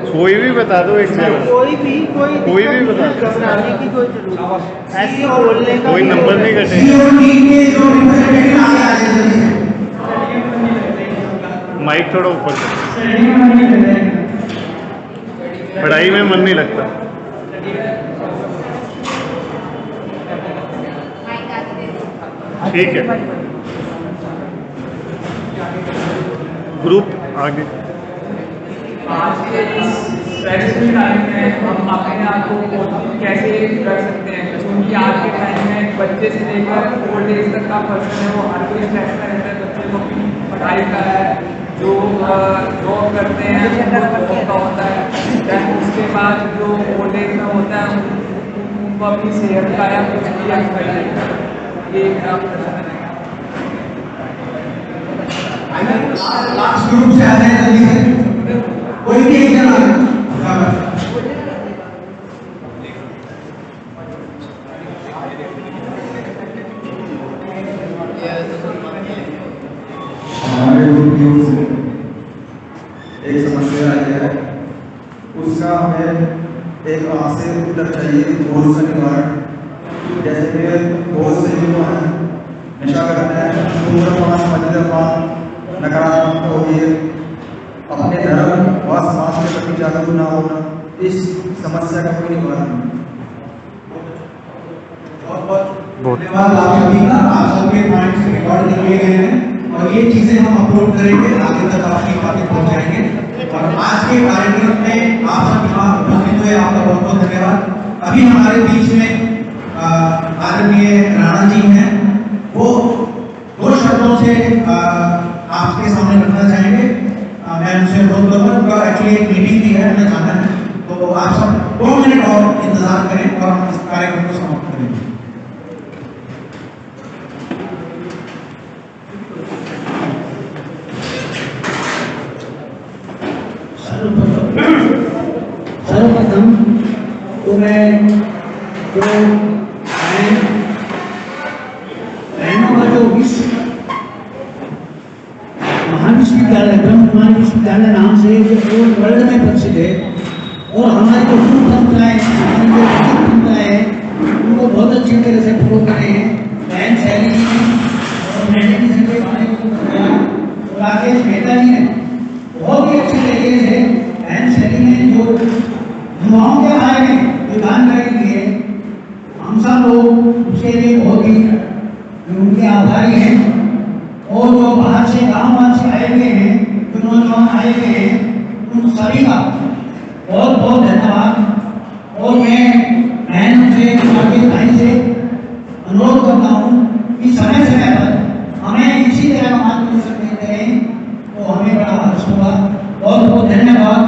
कोई भी बता दो एक जगह, कोई भी बता दो। घबराने की कोई जरूरत नहीं। ऐसे बोलने का कोई नंबर नहीं कटे। माइक थोड़ा ऊपर कर। पढ़ाई में मन नहीं लगता। ठीक है, ग्रुप आगे। आज के इस स्ट्रेसफुल टाइम में हम अपने आप को कैसे कर सकते हैं, क्योंकि आज के टाइम में बच्चे से लेकर ओल्ड एज तक का पर्सन है वो हर कोई स्ट्रेस में रहता है। बच्चे को अपनी पढ़ाई का है, जो जॉब करते हैं वो का होता है, then उसके बाद जो ओल्ड एज में होता है उनको अपनी सेहत का है, उसकी एक्सरसाइज है। ये मेरा प्रश्न है। लास्ट ग्रुप से आ जाए जल्दी से, कोई भी एक जन आ हमारे ग्रुप से एक समस्या आई है, उसका हमें एक आंख से उत्तर चाहिए, भोज का निवारण। जैसे कि बहुत से जो हैं नशा करते हैं, धूम्रपान, मद्यपान, नकारात्मक हो गई, अपने धर्म व समाज के प्रति जागरूक न होना, इस समस्या का कोई निवारण नहीं। धन्यवाद आप सभी का। आप सबके पॉइंट्स रिकॉर्ड किए गए हैं और ये चीजें हम अपलोड करेंगे, आगे तक आपकी बातें पहुंचाएंगे। और आज के कार्यक्रम में आप सब यहाँ उपस्थित हुए, आपका बहुत बहुत धन्यवाद। अभी हमारे बीच में आदरणीय राणा जी हैं, वो 2 शब्दों से आपके सामने रखना चाहेंगे। मैं उनसे अनुरोध करूँगा, उनका एक्चुअली एक मीटिंग भी है, हमें जाना है, तो आप सब 2 मिनट और इंतजार करें और हम इस कार्यक्रम को समाप्त करेंगे। सर्वप्रथम तो मैं जो विश्व महान विश्वविद्यालय ब्रह्म कुमारी विश्वविद्यालय नाम से जो वर्ल्ड में प्रसिद्ध है, और हमारे जो गुरु परंपराएं, हमारी जो परंपराएं हैं, उनको बहुत अच्छी तरह से फॉलो कर रहे हैं। बहन शैली जी और मेडिटेशन के बारे में राकेश मेहता जी ने बहुत ही अच्छी तरीके से बहन शैली ने जो युवाओं के बारे में जो जानकारी दी है, हम सब लोग उसके लिए बहुत ही उनके आभारी हैं। और जो बाहर से गाँव से आए हुए हैं, जो नौजवान आए हुए हैं, उन सभी का बहुत बहुत धन्यवाद। और मैं बहन से, भाई से अनुरोध करता हूँ कि समय समय पर हमें इसी तरह का मार्गदर्शन देते रहें, तो हमें बड़ा हर्ष होगा। बहुत बहुत धन्यवाद।